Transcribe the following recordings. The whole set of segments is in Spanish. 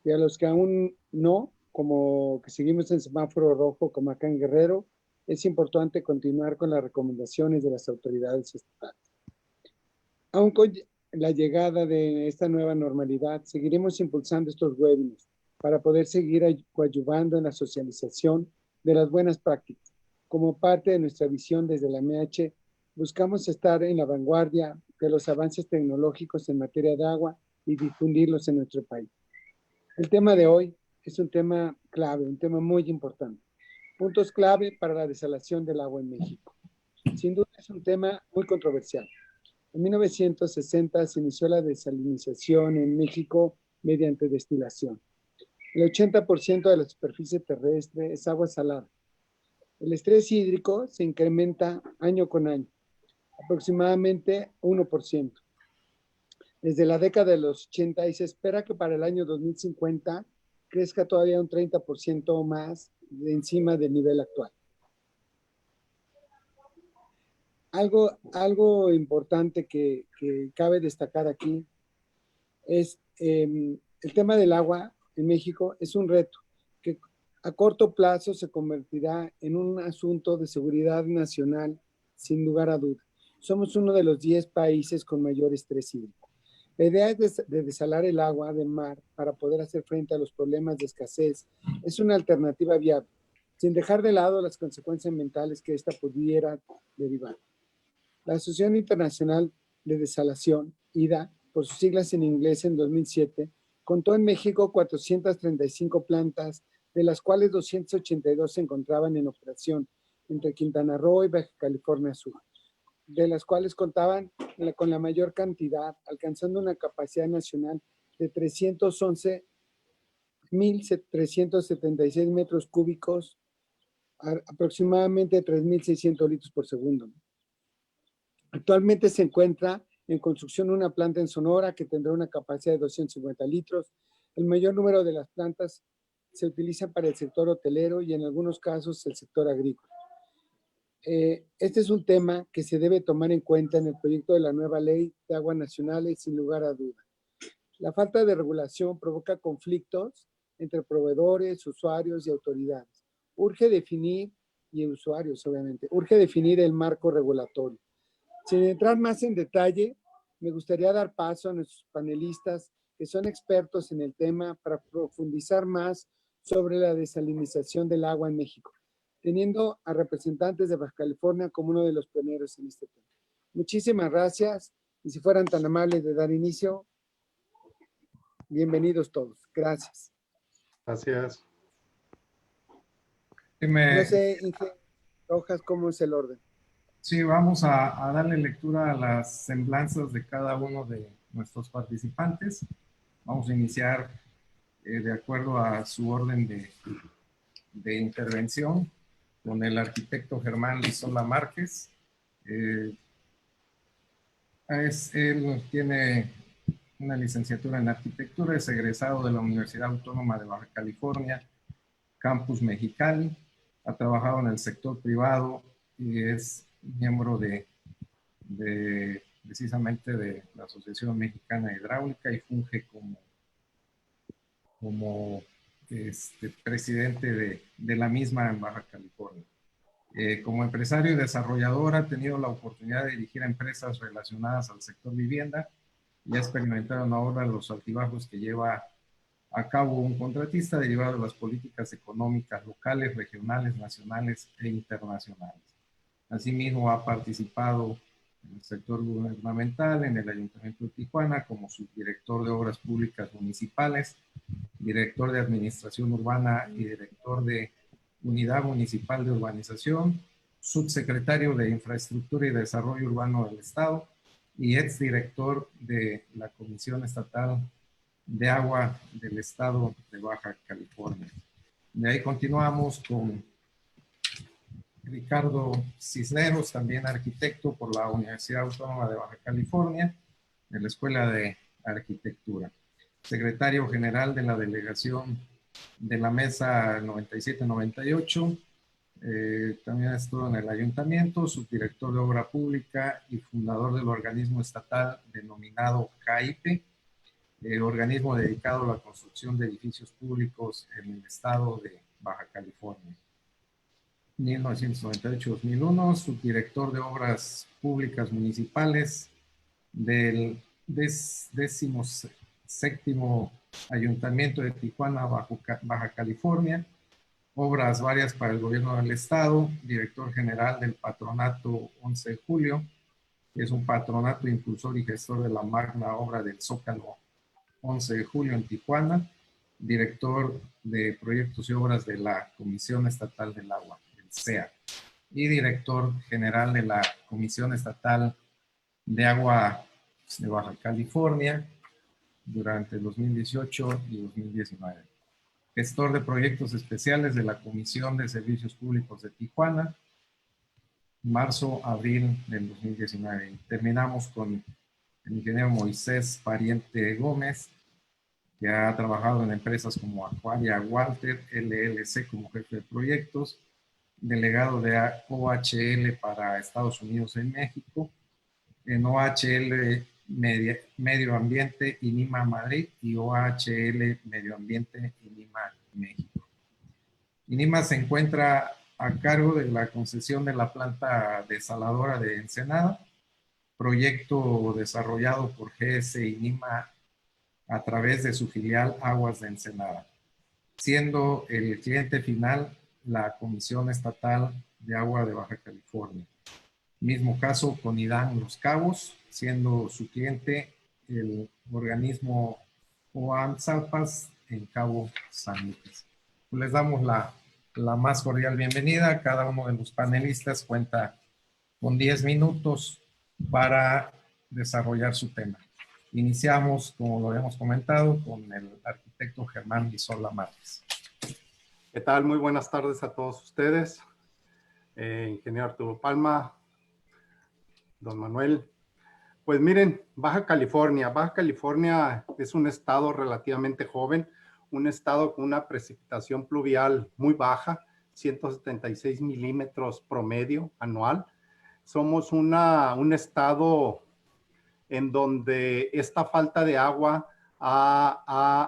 Y a los que aún no, como que seguimos en semáforo rojo, como acá en Guerrero, es importante continuar con las recomendaciones de las autoridades estatales. Aún con la llegada de esta nueva normalidad, seguiremos impulsando estos webinars para poder seguir coadyuvando en la socialización de las buenas prácticas. Como parte de nuestra visión desde la MH, buscamos estar en la vanguardia de los avances tecnológicos en materia de agua y difundirlos en nuestro país. El tema de hoy es un tema clave, un tema muy importante. Puntos clave para la desalación del agua en México. Sin duda es un tema muy controversial. En 1960 se inició la desalinización en México mediante destilación. El 80% de la superficie terrestre es agua salada. El estrés hídrico se incrementa año con año, aproximadamente 1%. Desde la década de los 80 y se espera que para el año 2050 crezca todavía un 30% más de encima del nivel actual. Algo importante que cabe destacar aquí es el tema del agua en México es un reto que a corto plazo se convertirá en un asunto de seguridad nacional sin lugar a duda. Somos uno de los 10 países con mayor estrés hídrico. La idea de desalar el agua del mar para poder hacer frente a los problemas de escasez es una alternativa viable, sin dejar de lado las consecuencias ambientales que esta pudiera derivar. La Asociación Internacional de Desalación, IDA, por sus siglas en inglés en 2007, contó en México 435 plantas, de las cuales 282 se encontraban en operación entre Quintana Roo y Baja California Sur, de las cuales contaban con la mayor cantidad, alcanzando una capacidad nacional de 311.376 metros cúbicos, aproximadamente 3.600 litros por segundo. Actualmente se encuentra en construcción una planta en Sonora que tendrá una capacidad de 250 litros. El mayor número de las plantas se utilizan para el sector hotelero y en algunos casos el sector agrícola. Este es un tema que se debe tomar en cuenta en el proyecto de la nueva ley de aguas nacionales sin lugar a duda. La falta de regulación provoca conflictos entre proveedores, usuarios y autoridades. Urge definir, y usuarios obviamente, urge definir el marco regulatorio. Sin entrar más en detalle, me gustaría dar paso a nuestros panelistas que son expertos en el tema para profundizar más sobre la desalinización del agua en México, teniendo a representantes de Baja California como uno de los pioneros en este tema. Muchísimas gracias y si fueran tan amables de dar inicio, bienvenidos todos. Gracias. Gracias. No sé, Inge Rojas, ¿cómo es el orden? Sí, vamos a darle lectura a las semblanzas de cada uno de nuestros participantes. Vamos a iniciar de acuerdo a su orden de intervención con el arquitecto Germán Lizola Márquez. Él tiene una licenciatura en arquitectura, es egresado de la Universidad Autónoma de Baja California, Campus Mexicali, ha trabajado en el sector privado y es miembro precisamente de la Asociación Mexicana Hidráulica y funge como presidente de la misma en Baja California. Como empresario y desarrollador ha tenido la oportunidad de dirigir empresas relacionadas al sector vivienda y ha experimentado ahora los altibajos que lleva a cabo un contratista derivado de las políticas económicas locales, regionales, nacionales e internacionales. Asimismo, ha participado en el sector gubernamental, en el Ayuntamiento de Tijuana, como subdirector de Obras Públicas Municipales, director de Administración Urbana y director de Unidad Municipal de Urbanización, subsecretario de Infraestructura y Desarrollo Urbano del Estado y exdirector de la Comisión Estatal de Agua del Estado de Baja California. De ahí continuamos con Ricardo Cisneros, también arquitecto por la Universidad Autónoma de Baja California, de la Escuela de Arquitectura. Secretario general de la delegación de la Mesa 97-98. También estuvo en el ayuntamiento, subdirector de obra pública y fundador del organismo estatal denominado CAIPE. organismo dedicado a la construcción de edificios públicos en el estado de Baja California. 1998-2001, subdirector de Obras Públicas Municipales del 17º Ayuntamiento de Tijuana, Baja California. Obras varias para el gobierno del estado, director general del Patronato 11 de Julio, que es un patronato impulsor y gestor de la magna obra del Zócalo 11 de Julio en Tijuana, director de proyectos y obras de la Comisión Estatal del Agua, el CEA, y director general de la Comisión Estatal de Agua de Baja California durante 2018 y 2019. Gestor de proyectos especiales de la Comisión de Servicios Públicos de Tijuana, marzo-abril del 2019. Terminamos con el ingeniero Moisés Pariente Gómez, que ha trabajado en empresas como Aquaria Walter LLC como jefe de proyectos, delegado de OHL para Estados Unidos en México, en OHL Medio Ambiente INIMA Madrid y OHL Medio Ambiente INIMA México. INIMA se encuentra a cargo de la concesión de la planta desaladora de Ensenada, proyecto desarrollado por GS INIMA a través de su filial Aguas de Ensenada, siendo el cliente final la Comisión Estatal de Agua de Baja California. Mismo caso con IDAN Los Cabos, siendo su cliente el organismo OAMSALPAS en Cabo San Lucas. Les damos la más cordial bienvenida. Cada uno de los panelistas cuenta con 10 minutos para desarrollar su tema. Iniciamos, como lo habíamos comentado, con el arquitecto Germán Guizola Márquez. ¿Qué tal? Muy buenas tardes a todos ustedes. Ingeniero Arturo Palma, don Manuel. Pues miren, Baja California es un estado relativamente joven, un estado con una precipitación pluvial muy baja, 176 milímetros promedio anual. Somos un estado en donde esta falta de agua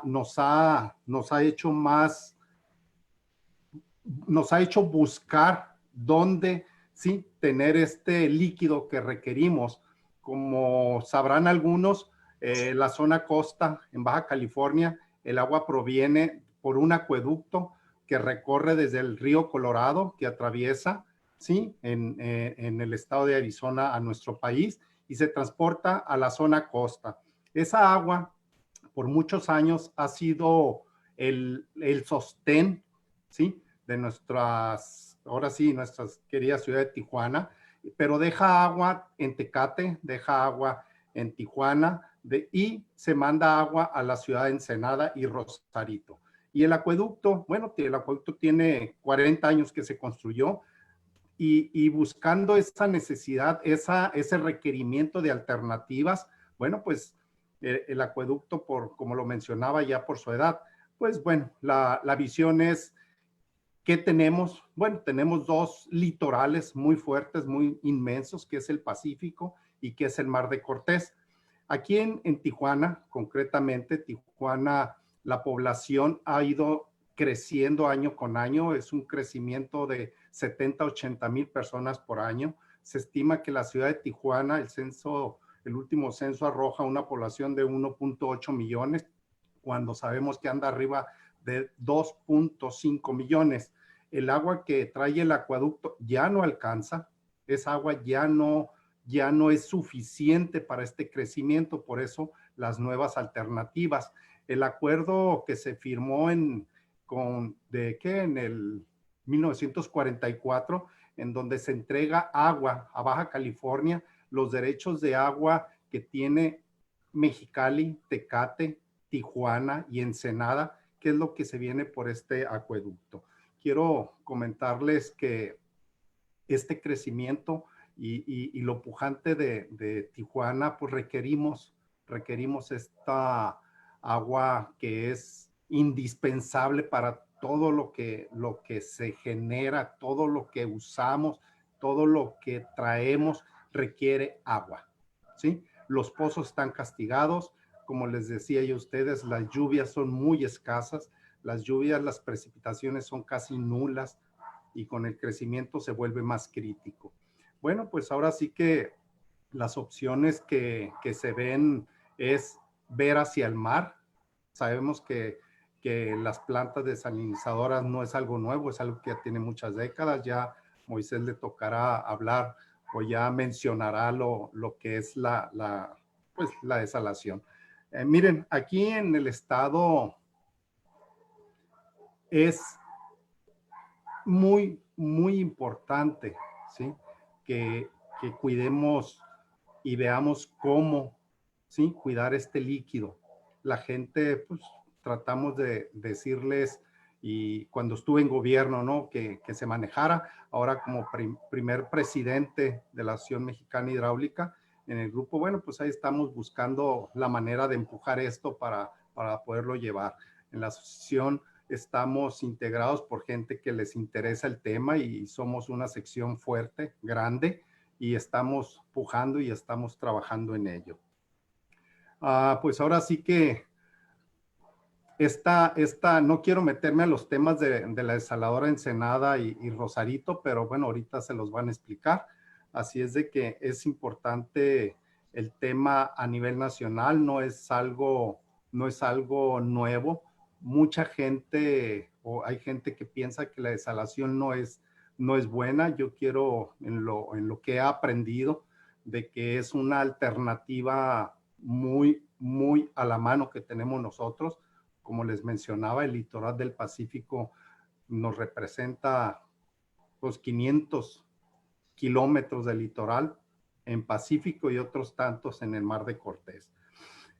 nos ha hecho buscar dónde sí tener este líquido que requerimos. Como sabrán algunos, la zona costa en Baja California, el agua proviene por un acueducto que recorre desde el río Colorado, que atraviesa ¿sí? en el estado de Arizona a nuestro país y se transporta a la zona costa. Esa agua por muchos años ha sido el sostén ¿sí? de nuestras queridas ciudad de Tijuana, pero deja agua en Tecate, deja agua en Tijuana y se manda agua a la ciudad de Ensenada y Rosarito. Y el acueducto, bueno, el acueducto tiene 40 años que se construyó y buscando esa necesidad, ese requerimiento de alternativas, bueno, pues el acueducto, como lo mencionaba ya por su edad, pues bueno, la visión es ¿qué tenemos? Bueno, tenemos dos litorales muy fuertes, muy inmensos, que es el Pacífico y que es el Mar de Cortés. Aquí en Tijuana, concretamente, Tijuana, la población ha ido creciendo año con año, es un crecimiento de 70, 80 mil personas por año. Se estima que la ciudad de Tijuana, el último censo arroja una población de 1.8 millones, cuando sabemos que anda arriba de 2.5 millones. El agua que trae el acueducto ya no alcanza, esa agua ya no es suficiente para este crecimiento, por eso las nuevas alternativas. El acuerdo que se firmó en el 1944, en donde se entrega agua a Baja California, los derechos de agua que tiene Mexicali, Tecate, Tijuana y Ensenada, que es lo que se viene por este acueducto. Quiero comentarles que este crecimiento y lo pujante de Tijuana, pues requerimos esta agua que es indispensable para todo lo que se genera, todo lo que usamos, todo lo que traemos requiere agua, ¿sí? Los pozos están castigados, como les decía yo a ustedes, las lluvias son muy escasas, las precipitaciones son casi nulas y con el crecimiento se vuelve más crítico. Bueno, pues ahora sí que las opciones que se ven es ver hacia el mar. Sabemos que las plantas desalinizadoras no es algo nuevo, es algo que ya tiene muchas décadas. Ya Moisés le tocará hablar o ya mencionará lo que es la desalación. Miren, aquí en el estado es muy importante, ¿sí? Que cuidemos y veamos cómo, ¿sí? Cuidar este líquido. La gente, pues, tratamos de decirles, y cuando estuve en gobierno, ¿no? Que se manejara. Ahora como primer presidente de la Asociación Mexicana Hidráulica, en el grupo, bueno, pues ahí estamos buscando la manera de empujar esto para poderlo llevar. En la asociación estamos integrados por gente que les interesa el tema y somos una sección fuerte, grande, y estamos pujando y estamos trabajando en ello. Pues ahora sí que no quiero meterme a los temas de la desaladora Ensenada y Rosarito, pero bueno, ahorita se los van a explicar. Así es de que es importante el tema a nivel nacional, no es algo nuevo. Mucha gente, o hay gente que piensa que la desalación no es buena. Yo quiero, en lo que he aprendido, de que es una alternativa muy a la mano que tenemos nosotros. Como les mencionaba, el litoral del Pacífico nos representa los 500 kilómetros de litoral en Pacífico y otros tantos en el Mar de Cortés.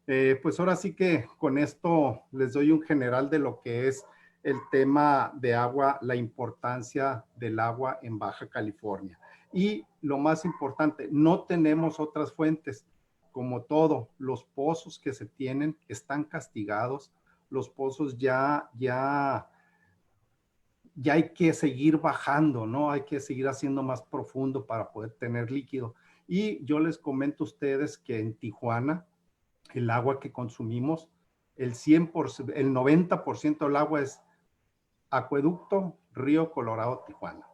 Pues ahora sí que con esto les doy un general de lo que es el tema de agua, la importancia del agua en Baja California. Y lo más importante, no tenemos otras fuentes. Como todo, los pozos que se tienen están castigados. Los pozos ya hay que seguir bajando, ¿no? Hay que seguir haciendo más profundo para poder tener líquido. Y yo les comento a ustedes que en Tijuana, el agua que consumimos, el 90% del agua es acueducto, Río Colorado, Tijuana.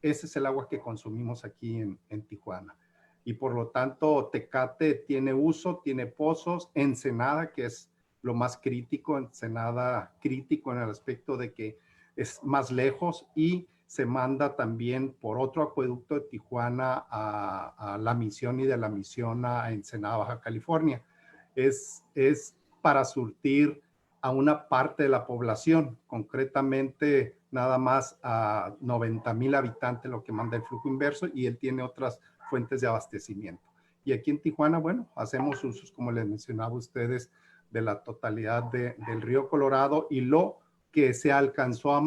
Ese es el agua que consumimos aquí en Tijuana. Y por lo tanto, Tecate tiene uso, tiene pozos. Ensenada, que es lo más crítico, Ensenada crítico en el aspecto de que es más lejos y se manda también por otro acueducto de Tijuana a La Misión y de La Misión a Ensenada, Baja California. Es para surtir a una parte de la población, concretamente nada más a 90,000 habitantes lo que manda el flujo inverso, y él tiene otras fuentes de abastecimiento. Y aquí en Tijuana, bueno, hacemos usos, como les mencionaba a ustedes, de la totalidad del río Colorado, y lo que se alcanzó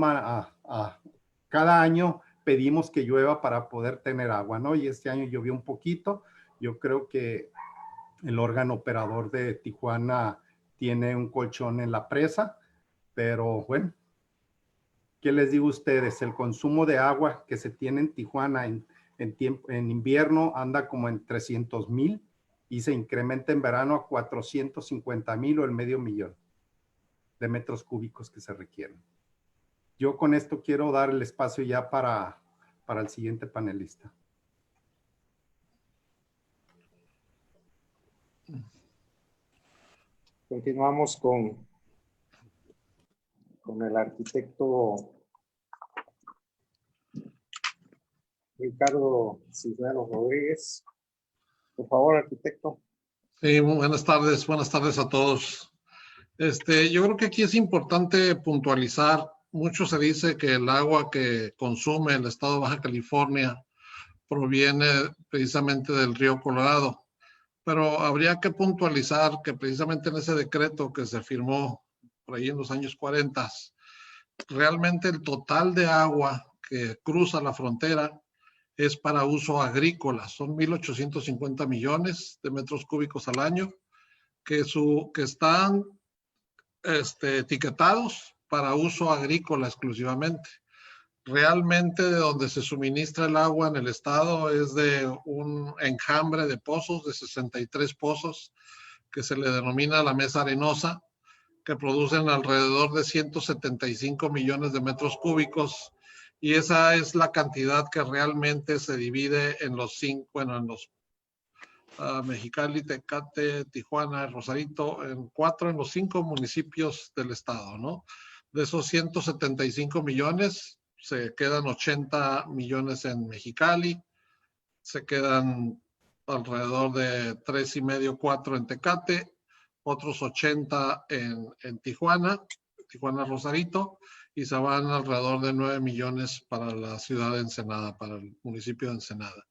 cada año pedimos que llueva para poder tener agua, ¿no? Y este año llovió un poquito. Yo creo que el órgano operador de Tijuana tiene un colchón en la presa, pero bueno, ¿qué les digo a ustedes? El consumo de agua que se tiene en Tijuana en invierno anda como en 300,000 y se incrementa en verano a 450,000 o el 500,000 de metros cúbicos que se requieren. Yo con esto quiero dar el espacio ya para el siguiente panelista. Continuamos con el arquitecto Ricardo Cisneros Rodríguez. Por favor, arquitecto. Sí, buenas tardes a todos. Yo creo que aquí es importante puntualizar. Mucho se dice que el agua que consume el estado de Baja California proviene precisamente del río Colorado, pero habría que puntualizar que precisamente en ese decreto que se firmó por ahí en los años 40, realmente el total de agua que cruza la frontera es para uso agrícola. Son 1,850 millones de metros cúbicos al año que están etiquetados para uso agrícola exclusivamente. Realmente de donde se suministra el agua en el estado es de un enjambre de pozos, de 63 pozos, que se le denomina la mesa arenosa, que producen alrededor de 175 millones de metros cúbicos, y esa es la cantidad que realmente se divide en los Mexicali, Tecate, Tijuana, Rosarito, en los 5 municipios del estado, ¿no? De esos 175 millones, se quedan 80 millones en Mexicali, se quedan alrededor de 3,5, 4 en Tecate, otros 80 en Tijuana, Rosarito, y se van alrededor de 9 millones para la ciudad de Ensenada, para el municipio de Ensenada.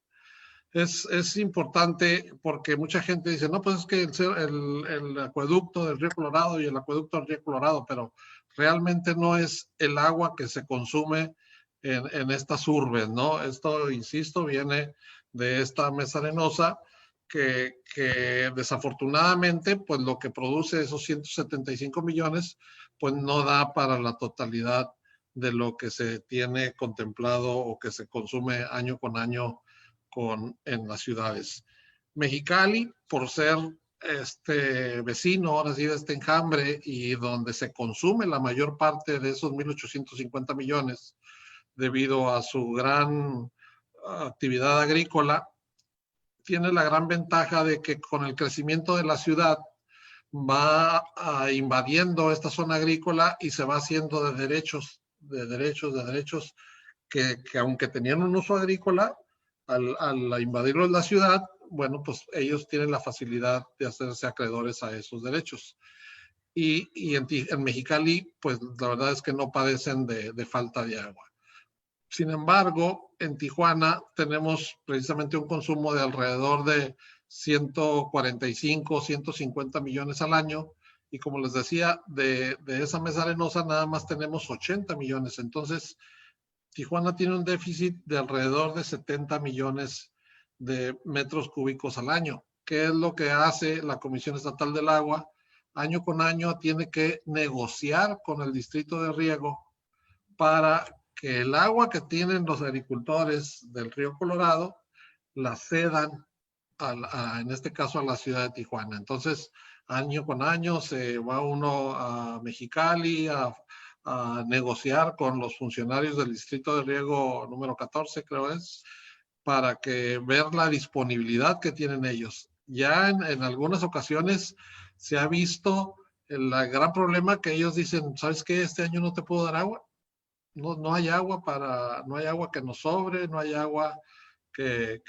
Es importante porque mucha gente dice, no, pues es que el acueducto del Río Colorado y el acueducto del Río Colorado, pero realmente no es el agua que se consume en estas urbes, ¿no? Esto, insisto, viene de esta mesa arenosa que desafortunadamente, pues lo que produce esos 175 millones, pues no da para la totalidad de lo que se tiene contemplado o que se consume año con año en las ciudades. Mexicali, por ser vecino, ahora sí, de este enjambre y donde se consume la mayor parte de esos 1,850 millones debido a su gran actividad agrícola, tiene la gran ventaja de que con el crecimiento de la ciudad va invadiendo esta zona agrícola y se va haciendo de derechos que aunque tenían un uso agrícola, al invadirlo en la ciudad, bueno, pues ellos tienen la facilidad de hacerse acreedores a esos derechos. Y en Mexicali, pues la verdad es que no padecen de falta de agua. Sin embargo, en Tijuana tenemos precisamente un consumo de alrededor de 145, 150 millones al año. Y como les decía, de esa mesa arenosa nada más tenemos 80 millones. Entonces, Tijuana tiene un déficit de alrededor de 70 millones de metros cúbicos al año. ¿Qué es lo que hace la Comisión Estatal del Agua? Año con año tiene que negociar con el Distrito de Riego para que el agua que tienen los agricultores del Río Colorado la cedan, en este caso, a la ciudad de Tijuana. Entonces, año con año se va uno a Mexicali a negociar con los funcionarios del Distrito de Riego número 14, creo es, para que ver la disponibilidad que tienen ellos. Ya en algunas ocasiones se ha visto el gran problema que ellos dicen, ¿sabes qué? Este año no te puedo dar agua. No hay agua no hay agua que nos sobre, no hay agua que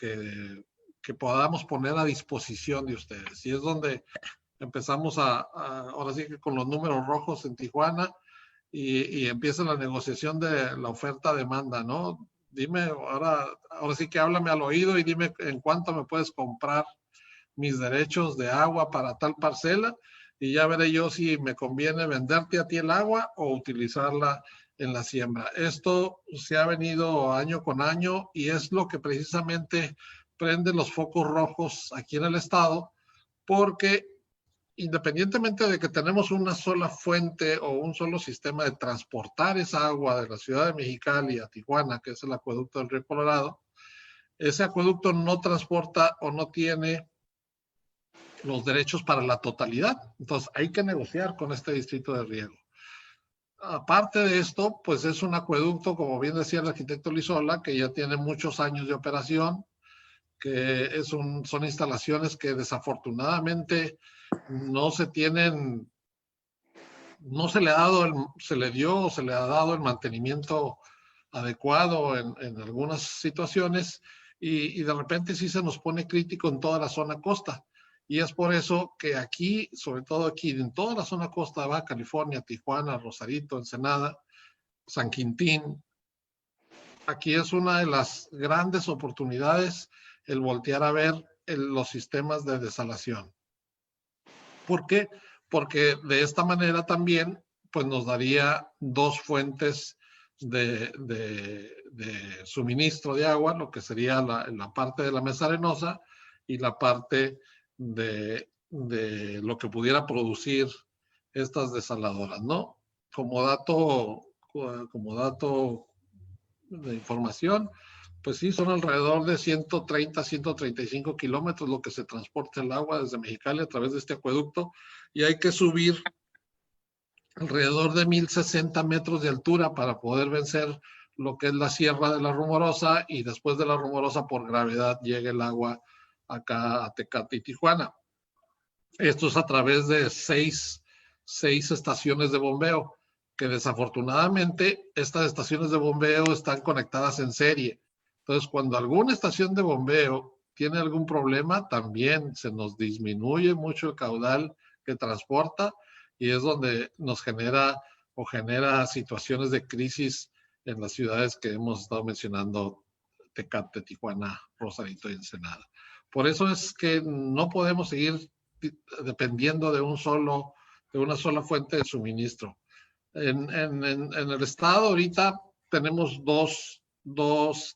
podamos poner a disposición de ustedes. Y es donde empezamos ahora sí que con los números rojos en Tijuana y empieza la negociación de la oferta-demanda, ¿no? Dime, ahora sí que háblame al oído y dime en cuánto me puedes comprar mis derechos de agua para tal parcela y ya veré yo si me conviene venderte a ti el agua o utilizarla en la siembra. Esto se ha venido año con año y es lo que precisamente prende los focos rojos aquí en el estado, porque independientemente de que tenemos una sola fuente o un solo sistema de transportar esa agua de la ciudad de Mexicali a Tijuana, que es el acueducto del Río Colorado, ese acueducto no transporta o no tiene los derechos para la totalidad. Entonces hay que negociar con este distrito de riego. Aparte de esto, pues es un acueducto, como bien decía el arquitecto Lizola, que ya tiene muchos años de operación, que son instalaciones que desafortunadamente no se tienen, no se le ha dado, se le ha dado el mantenimiento adecuado en algunas situaciones y de repente sí se nos pone crítico en toda la zona costa. Y es por eso que aquí, sobre todo aquí, en toda la zona costa de Baja California, Tijuana, Rosarito, Ensenada, San Quintín, aquí es una de las grandes oportunidades el voltear a ver los sistemas de desalación. ¿Por qué? Porque de esta manera también pues nos daría dos fuentes de suministro de agua, lo que sería la parte de la mesa arenosa y la parte de lo que pudiera producir estas desaladoras, ¿no? Como dato de información, pues sí, son alrededor de 130, 135 kilómetros lo que se transporta el agua desde Mexicali a través de este acueducto, y hay que subir alrededor de 1060 metros de altura para poder vencer lo que es la Sierra de la Rumorosa, y después de la Rumorosa por gravedad llega el agua acá a Tecate y Tijuana. Esto es a través de seis estaciones de bombeo, que desafortunadamente estas estaciones de bombeo están conectadas en serie. Entonces, cuando alguna estación de bombeo tiene algún problema, también se nos disminuye mucho el caudal que transporta, y es donde nos genera situaciones de crisis en las ciudades que hemos estado mencionando: Tecate, Tijuana, Rosarito y Ensenada. Por eso es que no podemos seguir dependiendo de una sola fuente de suministro. En el estado ahorita tenemos dos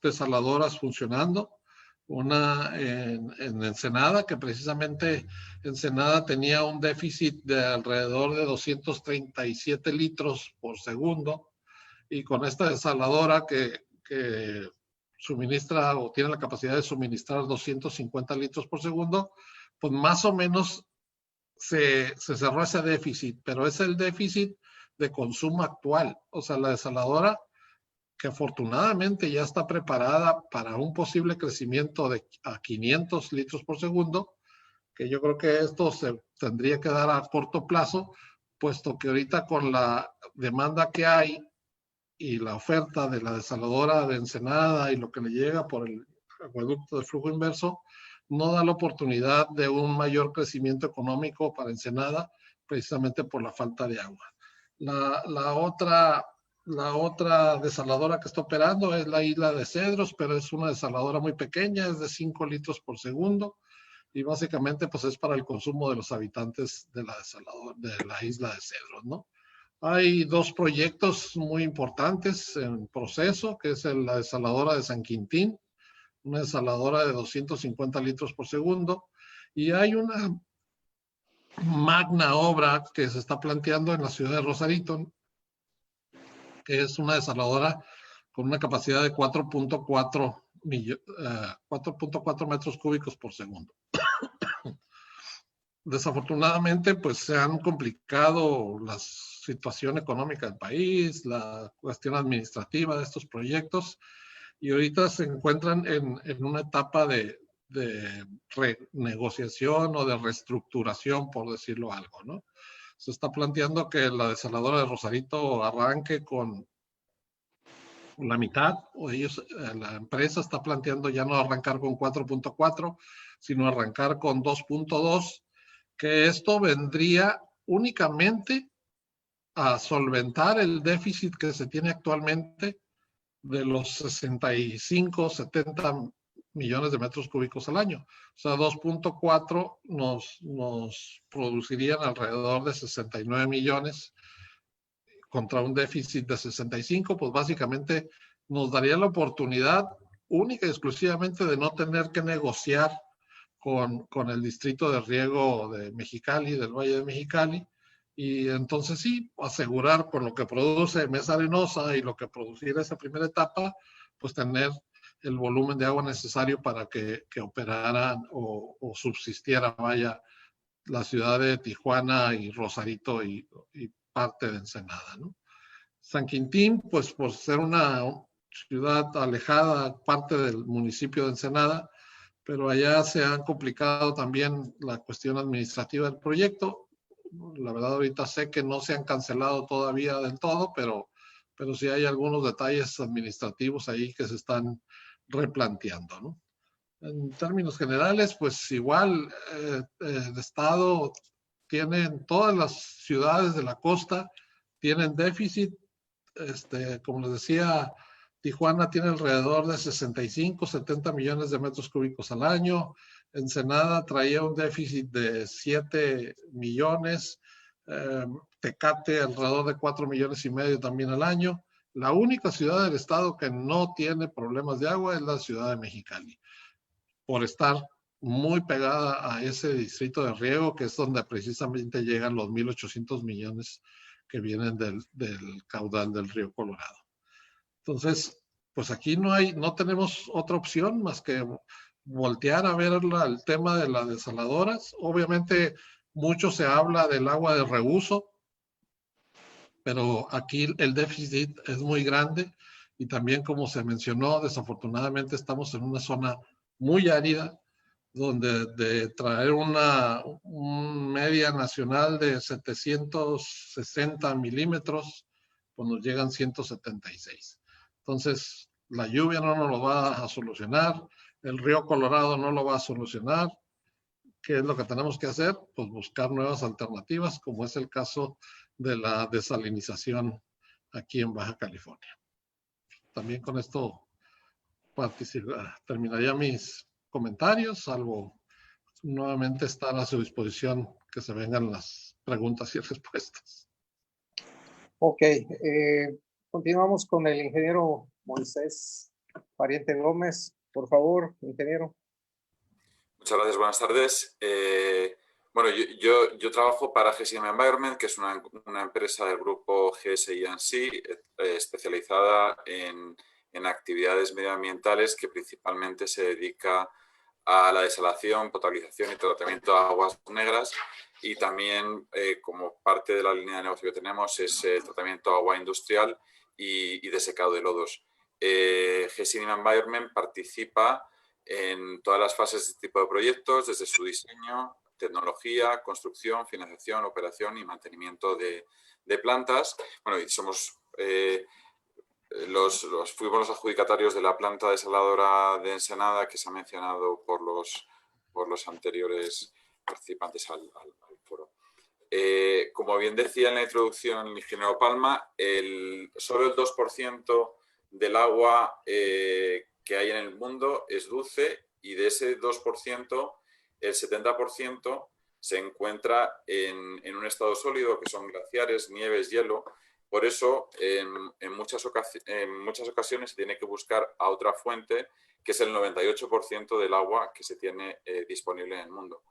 desaladoras funcionando. Una en Ensenada, que precisamente Ensenada tenía un déficit de alrededor de 237 litros por segundo, y con esta desaladora que suministra o tiene la capacidad de suministrar 250 litros por segundo, pues más o menos se cerró ese déficit, pero es el déficit de consumo actual. O sea, la desaladora, que afortunadamente ya está preparada para un posible crecimiento a 500 litros por segundo, que yo creo que esto se tendría que dar a corto plazo, puesto que ahorita con la demanda que hay y la oferta de la desaladora de Ensenada y lo que le llega por el acueducto de flujo inverso, no da la oportunidad de un mayor crecimiento económico para Ensenada, precisamente por la falta de agua. La otra desaladora que está operando es la Isla de Cedros, pero es una desaladora muy pequeña, es de 5 litros por segundo, y básicamente pues es para el consumo de los habitantes de la Isla de Cedros, ¿no? Hay dos proyectos muy importantes en proceso, que es la desaladora de San Quintín, una desaladora de 250 litros por segundo, y hay una magna obra que se está planteando en la ciudad de Rosarito, que es una desaladora con una capacidad de 4.4 metros cúbicos por segundo. Desafortunadamente, pues se han complicado la situación económica del país, la cuestión administrativa de estos proyectos, y ahorita se encuentran en una etapa de renegociación o de reestructuración, por decirlo algo, ¿no? Se está planteando que la desaladora de Rosarito arranque con la mitad, o la empresa está planteando ya no arrancar con 4.4, sino arrancar con 2.2, que esto vendría únicamente a solventar el déficit que se tiene actualmente de los 65, 70 millones de metros cúbicos al año. O sea, 2.4 nos producirían alrededor de 69 millones contra un déficit de 65, pues básicamente nos daría la oportunidad única y exclusivamente de no tener que negociar con el distrito de riego de Mexicali, del Valle de Mexicali, y entonces sí, asegurar con lo que produce Mesa Arenosa y lo que produciera esa primera etapa, pues tener el volumen de agua necesario para que operaran o subsistiera, vaya, la ciudad de Tijuana y Rosarito y parte de Ensenada, ¿no? San Quintín, pues por ser una ciudad alejada, parte del municipio de Ensenada, pero allá se han complicado también la cuestión administrativa del proyecto. La verdad, ahorita sé que no se han cancelado todavía del todo, pero sí hay algunos detalles administrativos ahí que se están replanteando, ¿no? En términos generales, pues igual el Estado tienen, todas las ciudades de la costa tienen déficit. Como les decía, Tijuana tiene alrededor de 65, 70 millones de metros cúbicos al año. Ensenada traía un déficit de 7 millones. Tecate alrededor de 4 millones y medio también al año. La única ciudad del estado que no tiene problemas de agua es la ciudad de Mexicali, por estar muy pegada a ese distrito de riego, que es donde precisamente llegan los 1.800 millones que vienen del caudal del río Colorado. Entonces, pues aquí no tenemos otra opción más que voltear a ver el tema de las desaladoras. Obviamente mucho se habla del agua de reuso, pero aquí el déficit es muy grande y también, como se mencionó, desafortunadamente estamos en una zona muy árida, donde de traer una media nacional de 760 milímetros, pues nos llegan 176. Entonces, la lluvia no nos lo va a solucionar, el río Colorado no lo va a solucionar. ¿Qué es lo que tenemos que hacer? Pues buscar nuevas alternativas, como es el caso de la desalinización aquí en Baja California. También con esto terminaría mis comentarios, salvo nuevamente estar a su disposición que se vengan las preguntas y respuestas. Ok, continuamos con el ingeniero Moisés Pariente Gómez. Por favor, ingeniero. Muchas gracias, buenas tardes. Bueno, yo trabajo para GSM Environment, que es una empresa del grupo GSI&C especializada en actividades medioambientales que principalmente se dedica a la desalación, potabilización y tratamiento de aguas negras, y también como parte de la línea de negocio que tenemos es el tratamiento de agua industrial y de secado de lodos. GSI Environment participa en todas las fases de este tipo de proyectos, desde su diseño, tecnología, construcción, financiación, operación y mantenimiento de plantas. Bueno, y somos fuimos los adjudicatarios de la planta desaladora de Ensenada, que se ha mencionado por los anteriores participantes al foro. Como bien decía en la introducción el ingeniero Palma, solo el 2% del agua que hay en el mundo es dulce, y de ese 2%, el 70% se encuentra en un estado sólido, que son glaciares, nieves, hielo. Por eso, en muchas ocasiones se tiene que buscar a otra fuente, que es el 98% del agua que se tiene disponible en el mundo.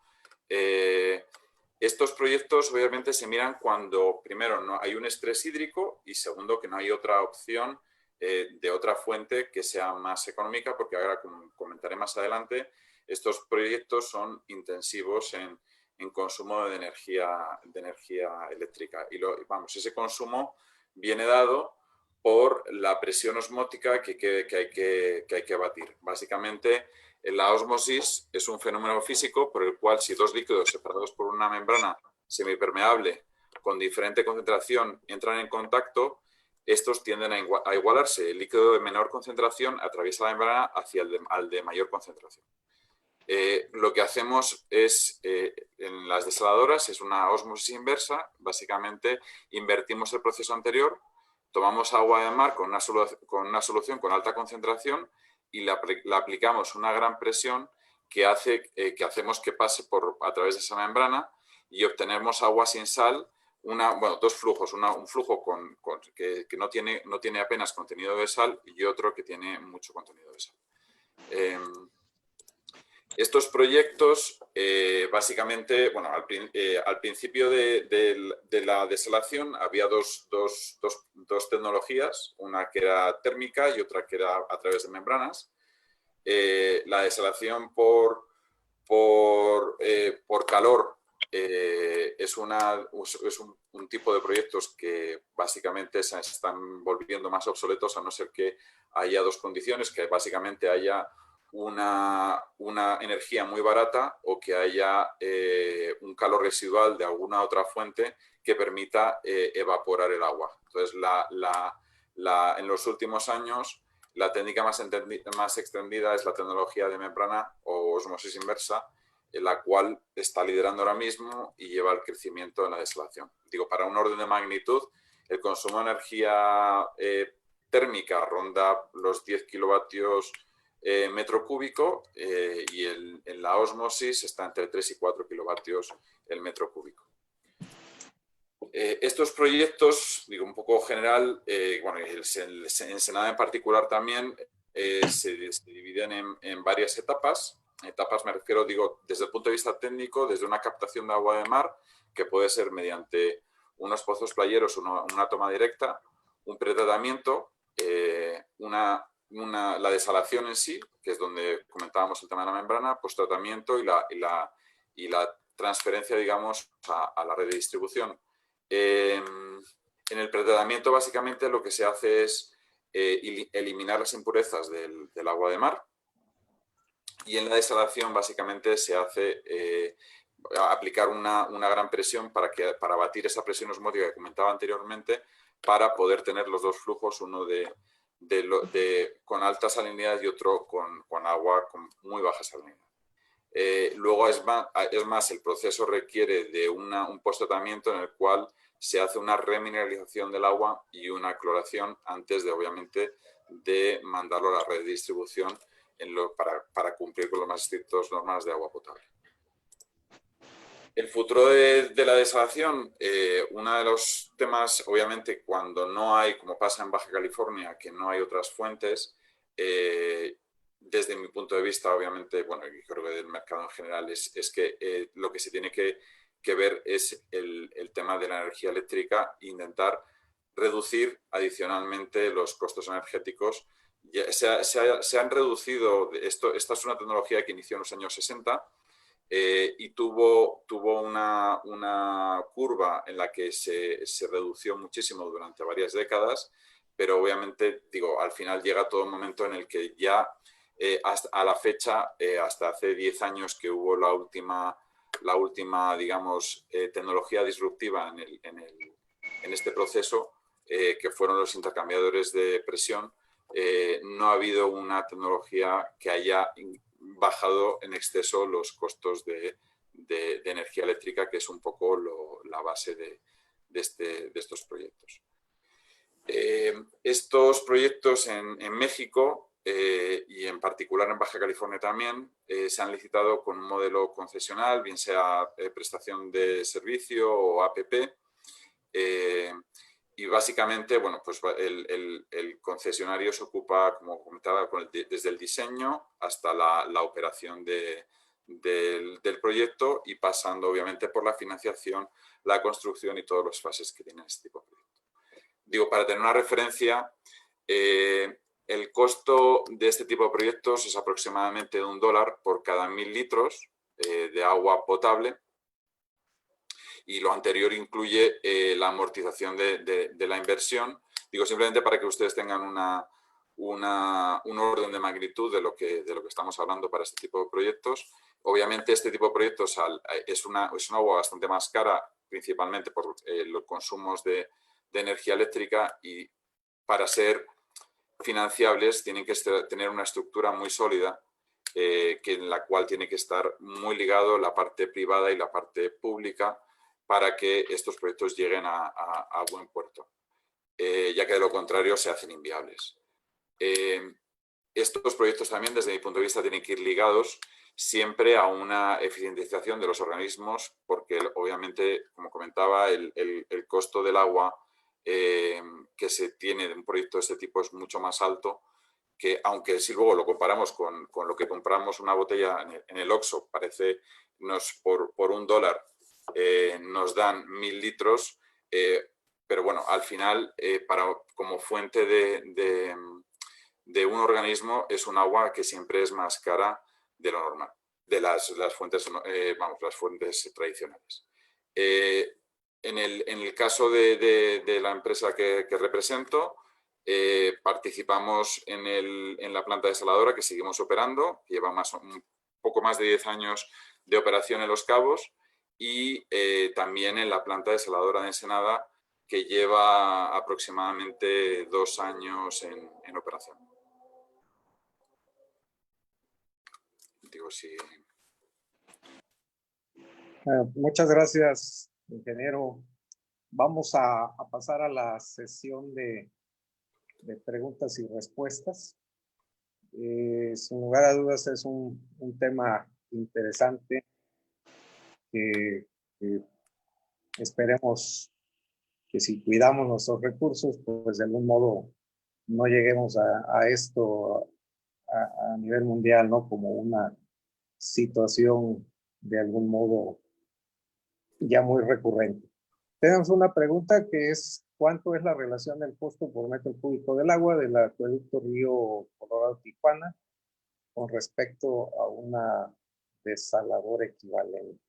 Estos proyectos obviamente se miran cuando, primero, no hay un estrés hídrico, y segundo, que no hay otra opción de otra fuente que sea más económica, porque ahora, como comentaré más adelante, estos proyectos son intensivos en consumo de energía eléctrica. Y ese consumo viene dado por la presión osmótica que hay que batir. Básicamente, la ósmosis es un fenómeno físico por el cual, si dos líquidos separados por una membrana semipermeable con diferente concentración entran en contacto, estos tienden a igualarse. El líquido de menor concentración atraviesa la membrana hacia el de mayor concentración. Lo que hacemos es, en las desaladoras, es una ósmosis inversa. Básicamente, invertimos el proceso anterior, tomamos agua de mar con una solución con alta concentración y la aplicamos una gran presión que hacemos que pase a través de esa membrana, y obtenemos agua sin sal. Dos flujos, un flujo que no tiene apenas contenido de sal, y otro que tiene mucho contenido de sal. Estos proyectos, básicamente, bueno, al principio de la desalación había dos tecnologías, una que era térmica y otra que era a través de membranas. La desalación por calor es un tipo de proyectos que básicamente se están volviendo más obsoletos, a no ser que haya dos condiciones, que básicamente haya una energía muy barata, o que haya un calor residual de alguna otra fuente que permita evaporar el agua. Entonces, en los últimos años, la técnica más extendida es la tecnología de membrana o ósmosis inversa, la cual está liderando ahora mismo y lleva al crecimiento en la desalación. Digo, para un orden de magnitud, el consumo de energía térmica ronda los 10 kilovatios metro cúbico, y en la ósmosis está entre 3 y 4 kilovatios el metro cúbico. Estos proyectos, digo, un poco general, bueno, en Ensenada en particular también, se dividen en varias etapas. Etapas me refiero, digo, desde el punto de vista técnico, desde una captación de agua de mar, que puede ser mediante unos pozos playeros, una toma directa, un pretratamiento, una la desalación en sí, que es donde comentábamos el tema de la membrana, post-tratamiento y la transferencia, digamos, a la red de distribución. En el pretratamiento, básicamente, lo que se hace es eliminar las impurezas del agua de mar, y en la desalación, básicamente, se hace aplicar una gran presión para batir esa presión osmótica que comentaba anteriormente, para poder tener los dos flujos, uno con alta salinidad y otro con agua con muy baja salinidad. Luego es más, el proceso requiere de un post-tratamiento en el cual se hace una remineralización del agua y una cloración antes de, obviamente, de mandarlo a la red de distribución para cumplir con los más estrictos normas de agua potable. El futuro de la desalación, uno de los temas, obviamente, cuando no hay, como pasa en Baja California, que no hay otras fuentes, desde mi punto de vista, obviamente, bueno, y creo que del mercado en general, es que lo que se tiene que ver es el tema de la energía eléctrica e intentar reducir adicionalmente los costos energéticos. Se han reducido, esta es una tecnología que inició en los años 60, y tuvo una curva en la que se redució muchísimo durante varias décadas, pero obviamente, digo, al final llega todo un momento en el que ya, hasta a la fecha, hasta hace 10 años que hubo la última digamos, tecnología disruptiva en este proceso, que fueron los intercambiadores de presión, no ha habido una tecnología que haya bajado en exceso los costos de energía eléctrica, que es un poco la base de estos proyectos. Estos proyectos en México, y en particular en Baja California también, se han licitado con un modelo concesional, bien sea prestación de servicio o APP, y básicamente, bueno, pues el concesionario se ocupa, como comentaba, desde el diseño hasta la operación del proyecto, y pasando obviamente por la financiación, la construcción y todas las fases que tiene este tipo de proyecto. Digo, para tener una referencia, el costo de este tipo de proyectos es aproximadamente de $1 por cada 1000 litros de agua potable, y lo anterior incluye la amortización de la inversión. Digo, simplemente para que ustedes tengan un orden de magnitud de lo que estamos hablando para este tipo de proyectos. Obviamente, este tipo de proyectos es un agua bastante más cara, principalmente por los consumos de energía eléctrica, y para ser financiables tienen que tener una estructura muy sólida, en la cual tiene que estar muy ligado la parte privada y la parte pública, para que estos proyectos lleguen a buen puerto, ya que de lo contrario se hacen inviables. Estos proyectos también, desde mi punto de vista, tienen que ir ligados siempre a una eficientización de los organismos, porque obviamente, como comentaba, el costo del agua que se tiene de un proyecto de este tipo es mucho más alto, que aunque si luego lo comparamos con lo que compramos una botella en el Oxxo, parece por $1 nos dan 1000 litros, pero bueno, al final, como fuente de un organismo, es un agua que siempre es más cara de lo normal, de las fuentes, las fuentes tradicionales. En el caso de la empresa que represento, participamos en la planta desaladora que seguimos operando, que lleva un poco más de 10 años de operación en Los Cabos, y también en la planta desaladora de Ensenada, que lleva aproximadamente 2 años en operación. Digo, sí. Muchas gracias, ingeniero. Vamos a pasar a la sesión de preguntas y respuestas. Sin lugar a dudas es un tema interesante que esperemos que, si cuidamos nuestros recursos, pues de algún modo no lleguemos a esto a nivel mundial, ¿no? Como una situación de algún modo ya muy recurrente. Tenemos una pregunta que es, ¿cuánto es la relación del costo por metro cúbico del agua del acueducto Río Colorado-Tijuana con respecto a una desaladora equivalente?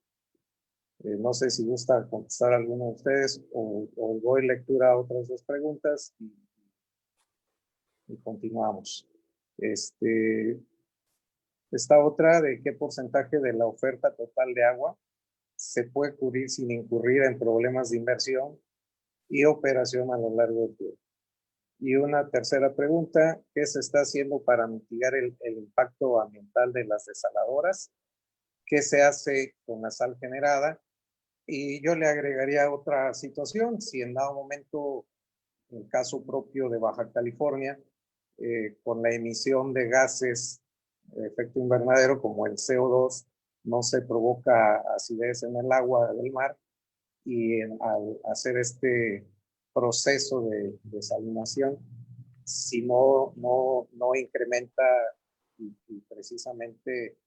No sé si gusta contestar alguno de ustedes o doy lectura a otras dos preguntas y continuamos. Esta otra de qué porcentaje de la oferta total de agua se puede cubrir sin incurrir en problemas de inversión y operación a lo largo del tiempo. Y una tercera pregunta, ¿qué se está haciendo para mitigar el impacto ambiental de las desaladoras? ¿Qué se hace con la sal generada? Y yo le agregaría otra situación, si en dado momento, en el caso propio de Baja California, con la emisión de gases de efecto invernadero como el CO2, no se provoca acidez en el agua del mar y al hacer este proceso de desalinación, si no incrementa y precisamente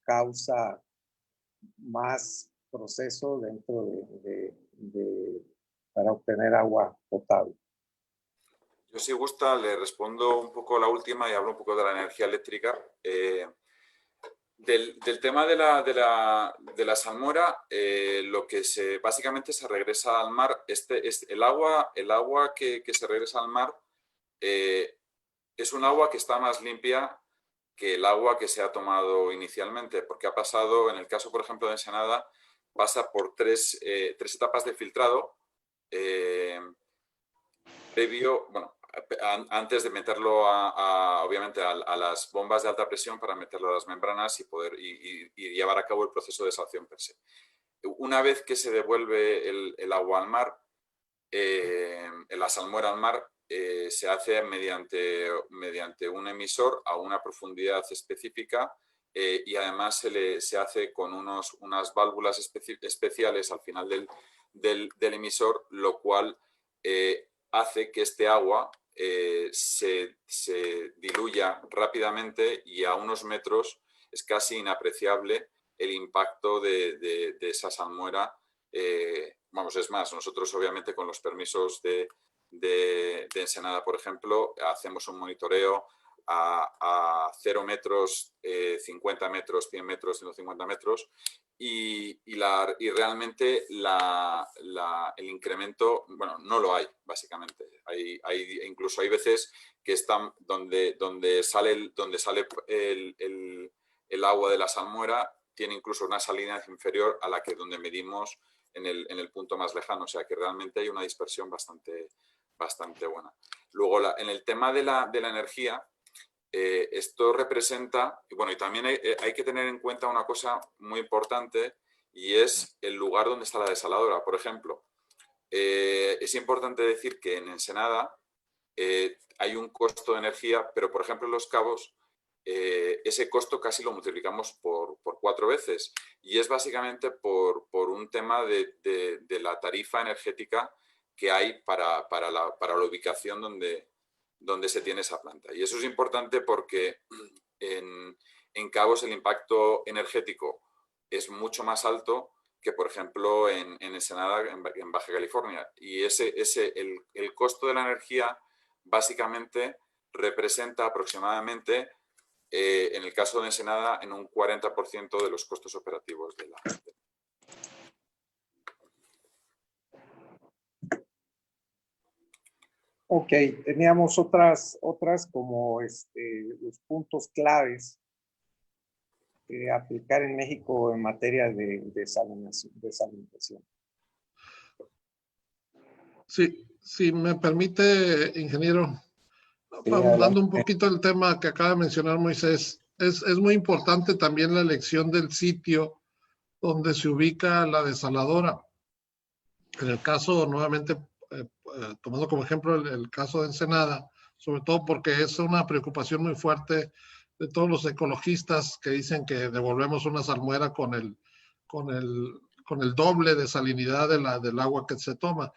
causa más proceso dentro para obtener agua potable. Yo, si gusta, le respondo un poco la última y hablo un poco de la energía eléctrica. Del tema de la salmuera, lo que básicamente se regresa al mar, el agua que se regresa al mar es un agua que está más limpia que el agua que se ha tomado inicialmente, porque ha pasado, en el caso, por ejemplo, de Ensenada, pasa por tres etapas de filtrado previo, bueno, antes de meterlo obviamente a las bombas de alta presión para meterlo a las membranas y poder y llevar a cabo el proceso de desalación per se. Una vez que se devuelve el agua al mar, la salmuera al mar, se hace mediante un emisor a una profundidad específica y además se hace con unas válvulas especiales al final del emisor, lo cual hace que este agua se diluya rápidamente y a unos metros es casi inapreciable el impacto de esa salmuera. Vamos, es más, nosotros obviamente con los permisos de Ensenada, por ejemplo, hacemos un monitoreo a 0 metros, 50 metros, 100 metros, 150 metros y realmente el incremento, bueno, no lo hay, básicamente. Incluso hay veces que están donde sale el agua de la salmuera, tiene incluso una salinidad inferior a la que donde medimos en el punto más lejano, o sea que realmente hay una dispersión bastante buena. Luego, en el tema de la energía, esto representa, y bueno, y también hay que tener en cuenta una cosa muy importante y es el lugar donde está la desaladora. Por ejemplo, es importante decir que en Ensenada hay un costo de energía, pero por ejemplo en Los Cabos ese costo casi lo multiplicamos por 4 veces y es básicamente por un tema de la tarifa energética que hay para la ubicación donde se tiene esa planta. Y eso es importante porque en Cabos el impacto energético es mucho más alto que, por ejemplo, en Ensenada, en Baja California. Y el costo de la energía básicamente representa aproximadamente, en el caso de Ensenada, en un 40% de los costos operativos de la planta. Ok, teníamos otras como los puntos claves que aplicar en México en materia de desalinización. Sí, si me permite, ingeniero, Sí, abundando un poquito el tema que acaba de mencionar Moisés, es muy importante también la elección del sitio donde se ubica la desaladora. En el caso, nuevamente, tomando como ejemplo el caso de Ensenada, sobre todo porque es una preocupación muy fuerte de todos los ecologistas que dicen que devolvemos una salmuera con el doble de salinidad del agua que se toma.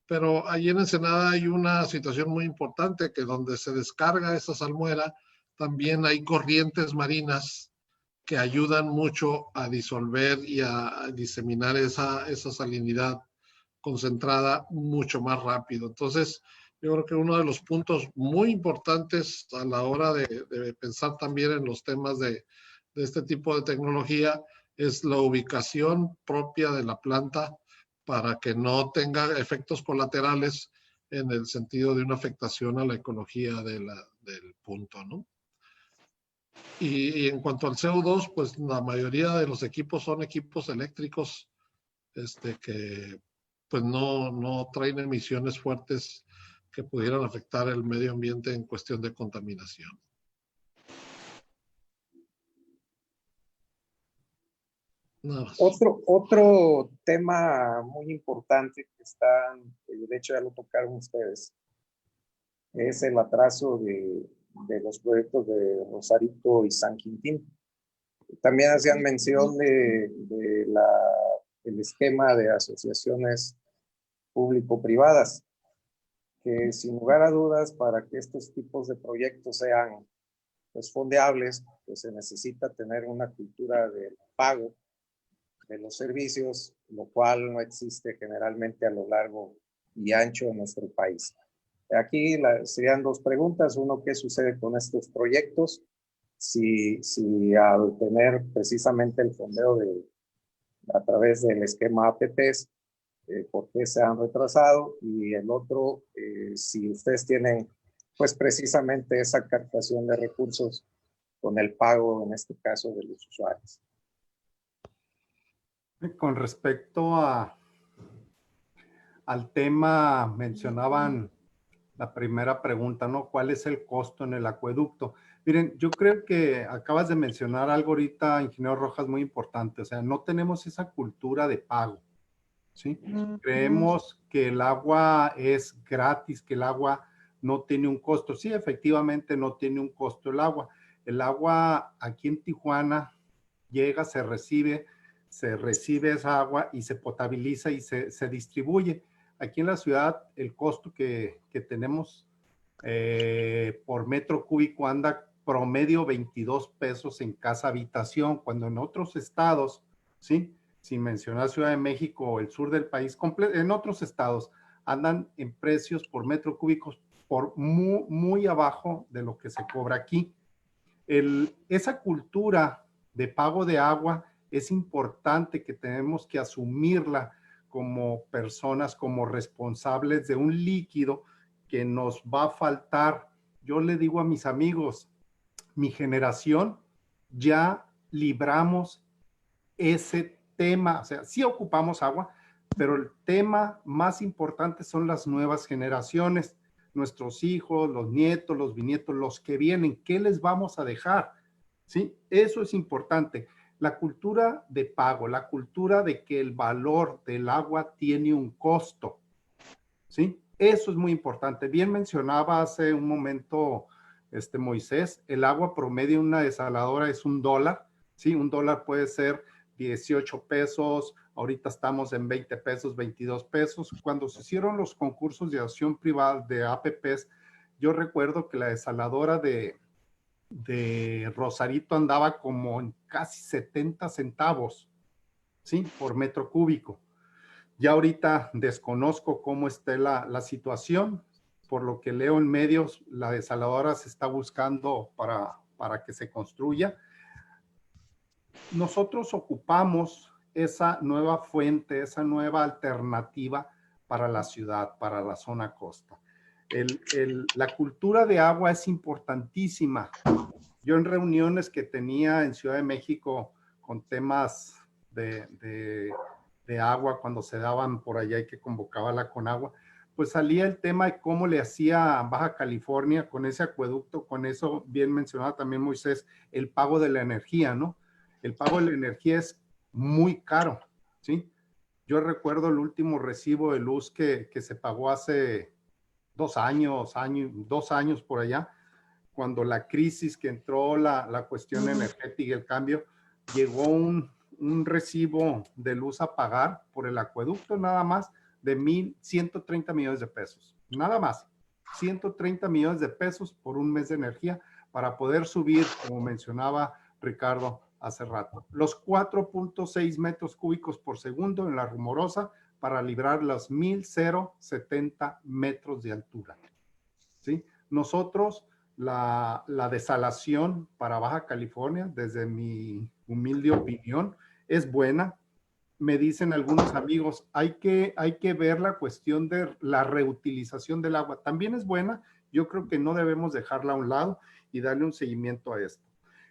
Pero allí en Ensenada hay una situación muy importante, que donde se descarga esa salmuera, también hay corrientes marinas que ayudan mucho a disolver y a diseminar esa salinidad concentrada mucho más rápido. Entonces, yo creo que uno de los puntos muy importantes a la hora de pensar también en los temas de este tipo de tecnología es la ubicación propia de la planta para que no tenga efectos colaterales en el sentido de una afectación a la ecología del punto, ¿no? Y en cuanto al CO2, pues la mayoría de los equipos son equipos eléctricos que pues no traen emisiones fuertes que pudieran afectar el medio ambiente en cuestión de contaminación. Nada más. Otro tema muy importante que están, de hecho ya lo tocaron ustedes, es el atraso de los proyectos de Rosarito y San Quintín. También hacían mención de el esquema de asociaciones público-privadas, que sin lugar a dudas, para que estos tipos de proyectos sean pues fondeables, pues se necesita tener una cultura del pago de los servicios, lo cual no existe generalmente a lo largo y ancho de nuestro país. Aquí serían dos preguntas. Uno, ¿qué sucede con estos proyectos? Si al tener precisamente el fondeo a través del esquema APPs, ¿por qué se han retrasado? Y el otro, si ustedes tienen pues precisamente esa captación de recursos con el pago, en este caso, de los usuarios. Con respecto al tema, mencionaban la primera pregunta, ¿no? ¿Cuál es el costo en el acueducto? Miren, yo creo que acabas de mencionar algo ahorita, ingeniero Rojas, muy importante. O sea, no tenemos esa cultura de pago, ¿sí? Creemos que el agua es gratis, que el agua no tiene un costo. Sí, efectivamente no tiene un costo el agua. El agua aquí en Tijuana llega, se recibe esa agua y se potabiliza y se distribuye. Aquí en la ciudad el costo que tenemos por metro cúbico anda promedio 22 pesos en casa habitación, cuando en otros estados, ¿sí? Sin mencionar Ciudad de México o el sur del país, en otros estados andan en precios por metro cúbico por muy abajo de lo que se cobra aquí. Esa cultura de pago de agua es importante, que tenemos que asumirla como personas, como responsables de un líquido que nos va a faltar. Yo le digo a mis amigos, mi generación ya libramos ese tema, o sea, sí ocupamos agua, pero el tema más importante son las nuevas generaciones, nuestros hijos, los nietos, los bisnietos, los que vienen, ¿qué les vamos a dejar? ¿Sí? Eso es importante. La cultura de pago, la cultura de que el valor del agua tiene un costo, ¿sí? Eso es muy importante. Bien mencionaba hace un momento Moisés, el agua promedio en una desaladora es $1, ¿sí? $1 puede ser 18 pesos, ahorita estamos en 20 pesos, 22 pesos. Cuando se hicieron los concursos de acción privada de APPs, yo recuerdo que la desaladora de Rosarito andaba como en casi 70 centavos, ¿sí? Por metro cúbico. Ya ahorita desconozco cómo esté la situación. Por lo que leo en medios, la desaladora se está buscando para que se construya. Nosotros ocupamos esa nueva fuente, esa nueva alternativa para la ciudad, para la zona costa. La cultura de agua es importantísima. Yo en reuniones que tenía en Ciudad de México con temas de agua, cuando se daban por allá y que convocaba la Conagua, pues salía el tema de cómo le hacía Baja California con ese acueducto, con eso bien mencionado también Moisés, el pago de la energía, ¿no? El pago de la energía es muy caro, ¿sí? Yo recuerdo el último recibo de luz que se pagó hace 2 años por allá, cuando la crisis que entró, la cuestión energética y el cambio, llegó un recibo de luz a pagar por el acueducto nada más de 130 millones de pesos, nada más, 130 millones de pesos por un mes de energía para poder subir, como mencionaba Ricardo hace rato, los 4.6 metros cúbicos por segundo en la Rumorosa para librar los 1,070 metros de altura. ¿Sí? Nosotros, la desalación para Baja California, desde mi humilde opinión, es buena. Me dicen algunos amigos, hay que ver la cuestión de la reutilización del agua. También es buena. Yo creo que no debemos dejarla a un lado y darle un seguimiento a esto.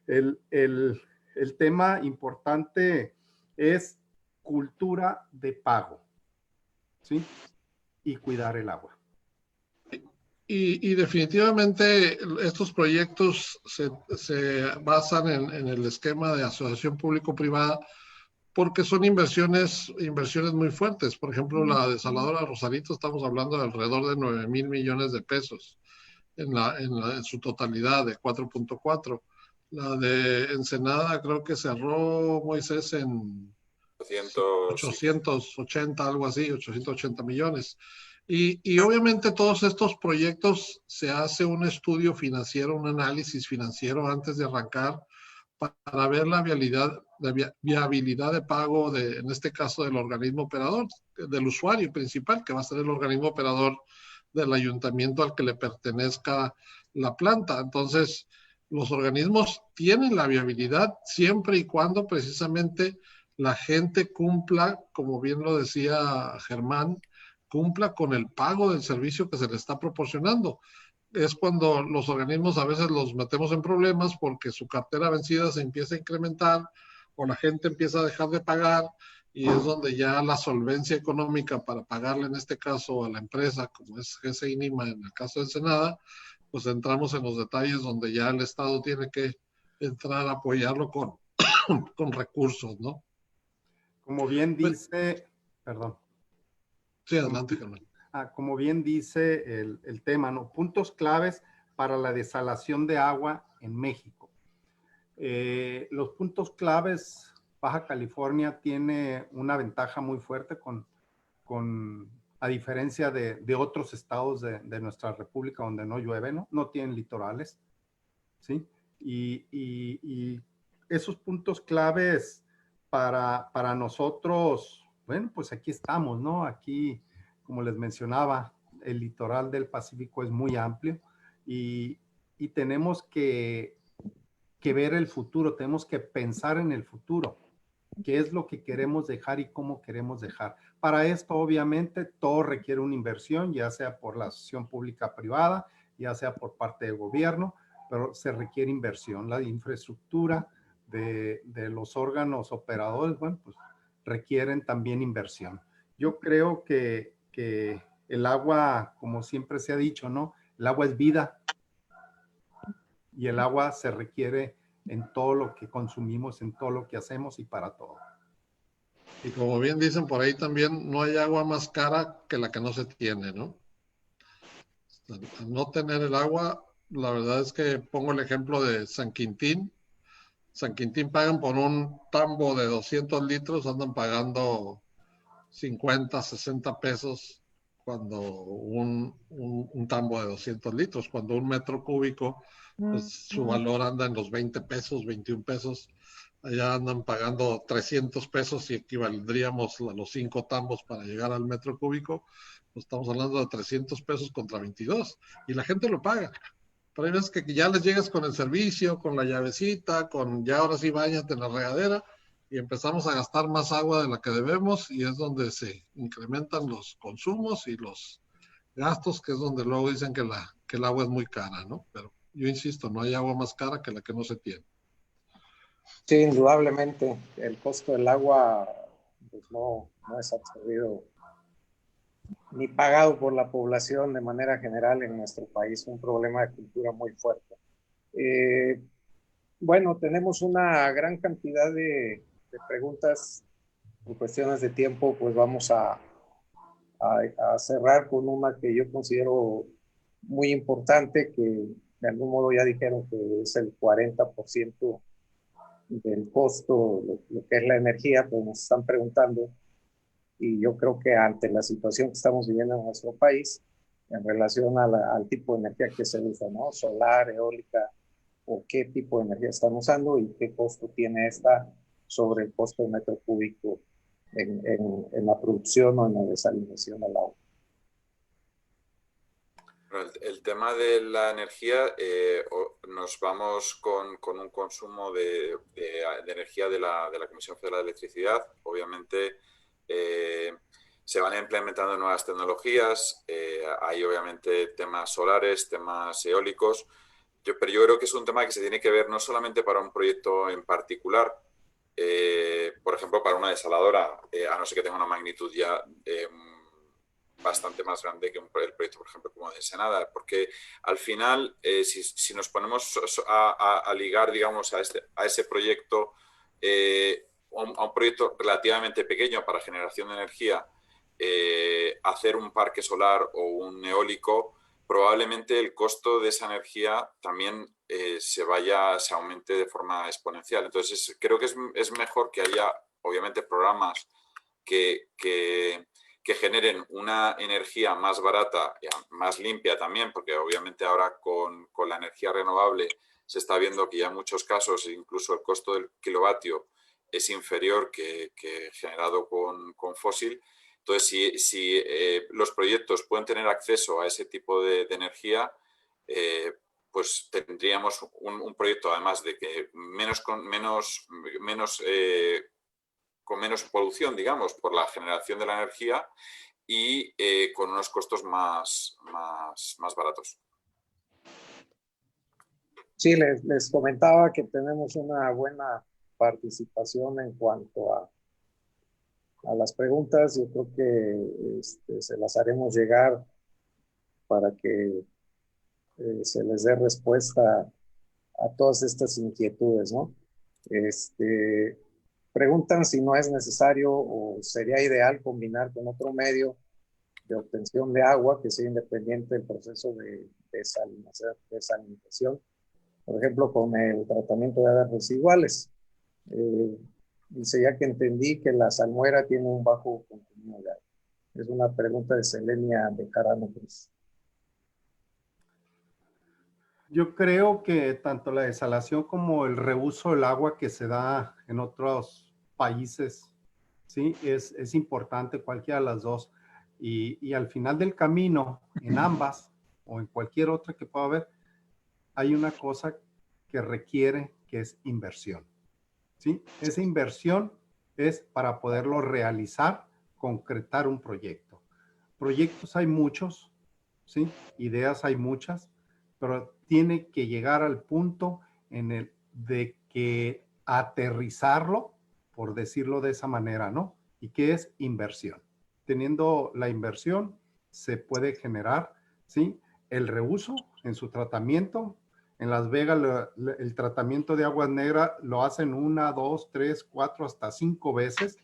El tema importante es cultura de pago, ¿sí? Y cuidar el agua. Y definitivamente estos proyectos se basan en el esquema de asociación público-privada porque son inversiones muy fuertes. Por ejemplo, la desaladora Rosarito, estamos hablando de alrededor de 9,000 millones de pesos en su totalidad de 4.4. La de Ensenada creo que cerró, Moisés, en 880, algo así, 880 millones. Y obviamente todos estos proyectos se hace un estudio financiero, un análisis financiero antes de arrancar para ver la viabilidad de pago, en este caso del organismo operador, del usuario principal, que va a ser el organismo operador del ayuntamiento al que le pertenezca la planta. Entonces, los organismos tienen la viabilidad siempre y cuando precisamente la gente cumpla, como bien lo decía Germán, cumpla con el pago del servicio que se le está proporcionando. Es cuando los organismos a veces los metemos en problemas porque su cartera vencida se empieza a incrementar o la gente empieza a dejar de pagar y es donde ya la solvencia económica para pagarle en este caso a la empresa, como es GC Inima en el caso de Ensenada, pues entramos en los detalles donde ya el Estado tiene que entrar a apoyarlo con recursos, ¿no? Como bien dice, perdón. Sí, adelante, Germán. Como bien dice el tema, ¿no? Puntos claves para la desalación de agua en México. Los puntos claves, Baja California tiene una ventaja muy fuerte a diferencia de otros estados de nuestra república donde no llueve, ¿no? No tienen litorales, ¿sí? Y esos puntos claves para nosotros, bueno, pues aquí estamos, ¿no? Aquí, como les mencionaba, el litoral del Pacífico es muy amplio y tenemos que ver el futuro, tenemos que pensar en el futuro, qué es lo que queremos dejar y cómo queremos dejar. Para esto, obviamente, todo requiere una inversión, ya sea por la asociación pública-privada, ya sea por parte del gobierno, pero se requiere inversión. La infraestructura de los órganos operadores, bueno, pues requieren también inversión. Yo creo que el agua, como siempre se ha dicho, ¿no? El agua es vida y el agua se requiere en todo lo que consumimos, en todo lo que hacemos y para todo. Y como bien dicen por ahí también, no hay agua más cara que la que no se tiene, ¿no? Al no tener el agua, la verdad es que pongo el ejemplo de San Quintín. San Quintín pagan por un tambo de 200 litros, andan pagando 50, 60 pesos cuando un tambo de 200 litros, cuando un metro cúbico, pues su valor anda en los 20 pesos, 21 pesos. Allá andan pagando 300 pesos y equivaldríamos a los 5 tambos para llegar al metro cúbico. Pues estamos hablando de 300 pesos contra 22 y la gente lo paga. Pero hay veces que ya les llegas con el servicio, con la llavecita, con ya ahora sí báñate en la regadera y empezamos a gastar más agua de la que debemos y es donde se incrementan los consumos y los gastos, que es donde luego dicen que el agua es muy cara, ¿no? Pero yo insisto, no hay agua más cara que la que no se tiene. Sí, indudablemente. El costo del agua pues no es absorbido ni pagado por la población de manera general en nuestro país, un problema de cultura muy fuerte. Bueno, tenemos una gran cantidad de preguntas. Por cuestiones de tiempo, pues vamos a cerrar con una que yo considero muy importante, que de algún modo ya dijeron que es el 40% del costo, lo que es la energía, pues nos están preguntando. Y yo creo que ante la situación que estamos viviendo en nuestro país, en relación al tipo de energía que se usa, ¿no? Solar, eólica, o qué tipo de energía están usando y qué costo tiene esta sobre el costo de metro cúbico en la producción o en la desalinización del agua. El tema de la energía, nos vamos con un consumo de energía de la Comisión Federal de Electricidad. Obviamente se van implementando nuevas tecnologías, hay obviamente temas solares, temas eólicos, pero yo creo que es un tema que se tiene que ver no solamente para un proyecto en particular, por ejemplo, para una desaladora, a no ser que tenga una magnitud ya bastante más grande que el proyecto, por ejemplo, como de Ensenada, porque al final, si nos ponemos a ligar, digamos, a ese proyecto, a un proyecto relativamente pequeño para generación de energía, hacer un parque solar o un eólico, probablemente el costo de esa energía también se aumente de forma exponencial. Entonces, creo que es mejor que haya, obviamente, programas que generen una energía más barata, más limpia también, porque obviamente ahora con la energía renovable se está viendo que ya en muchos casos incluso el costo del kilovatio es inferior que generado con fósil. Entonces, si los proyectos pueden tener acceso a ese tipo de energía, pues tendríamos un proyecto, además de que con menos polución, digamos, por la generación de la energía y con unos costos más baratos. Sí, les comentaba que tenemos una buena participación en cuanto a las preguntas. Yo creo que se las haremos llegar para que se les dé respuesta a todas estas inquietudes, ¿no? Preguntan si no es necesario o sería ideal combinar con otro medio de obtención de agua que sea independiente del proceso de desalinización, por ejemplo, con el tratamiento de aguas residuales. Dice, ya que entendí que la salmuera tiene un bajo contenido de agua. Es una pregunta de Selenia de Carano Cruz. Yo creo que tanto la desalación como el reuso del agua que se da en otros países, ¿sí? Es importante cualquiera de las dos. Y al final del camino, en ambas o en cualquier otra que pueda haber, hay una cosa que requiere, que es inversión, ¿sí? Esa inversión es para poderlo realizar, concretar un proyecto. Proyectos hay muchos, ¿sí? Ideas hay muchas, pero tiene que llegar al punto de que aterrizarlo, por decirlo de esa manera, ¿no? Y que es inversión. Teniendo la inversión, se puede generar, ¿sí? El reuso en su tratamiento. En Las Vegas, el tratamiento de aguas negras lo hacen 1, 2, 3, 4, hasta 5 veces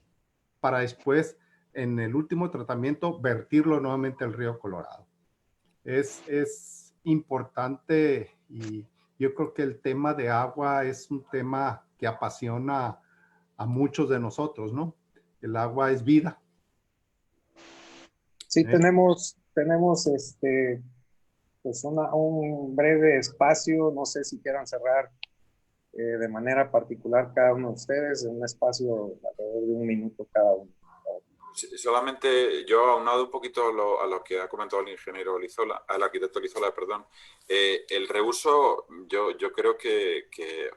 para después, en el último tratamiento, vertirlo nuevamente al río Colorado. Es importante, y yo creo que el tema de agua es un tema que apasiona a muchos de nosotros, ¿no? El agua es vida. Sí, tenemos pues un breve espacio. No sé si quieran cerrar de manera particular cada uno de ustedes, en un espacio alrededor de 1 minuto cada uno. Solamente yo, aunado un poquito a lo que ha comentado el ingeniero Olizola, al arquitecto Olizola, perdón, el reuso yo creo que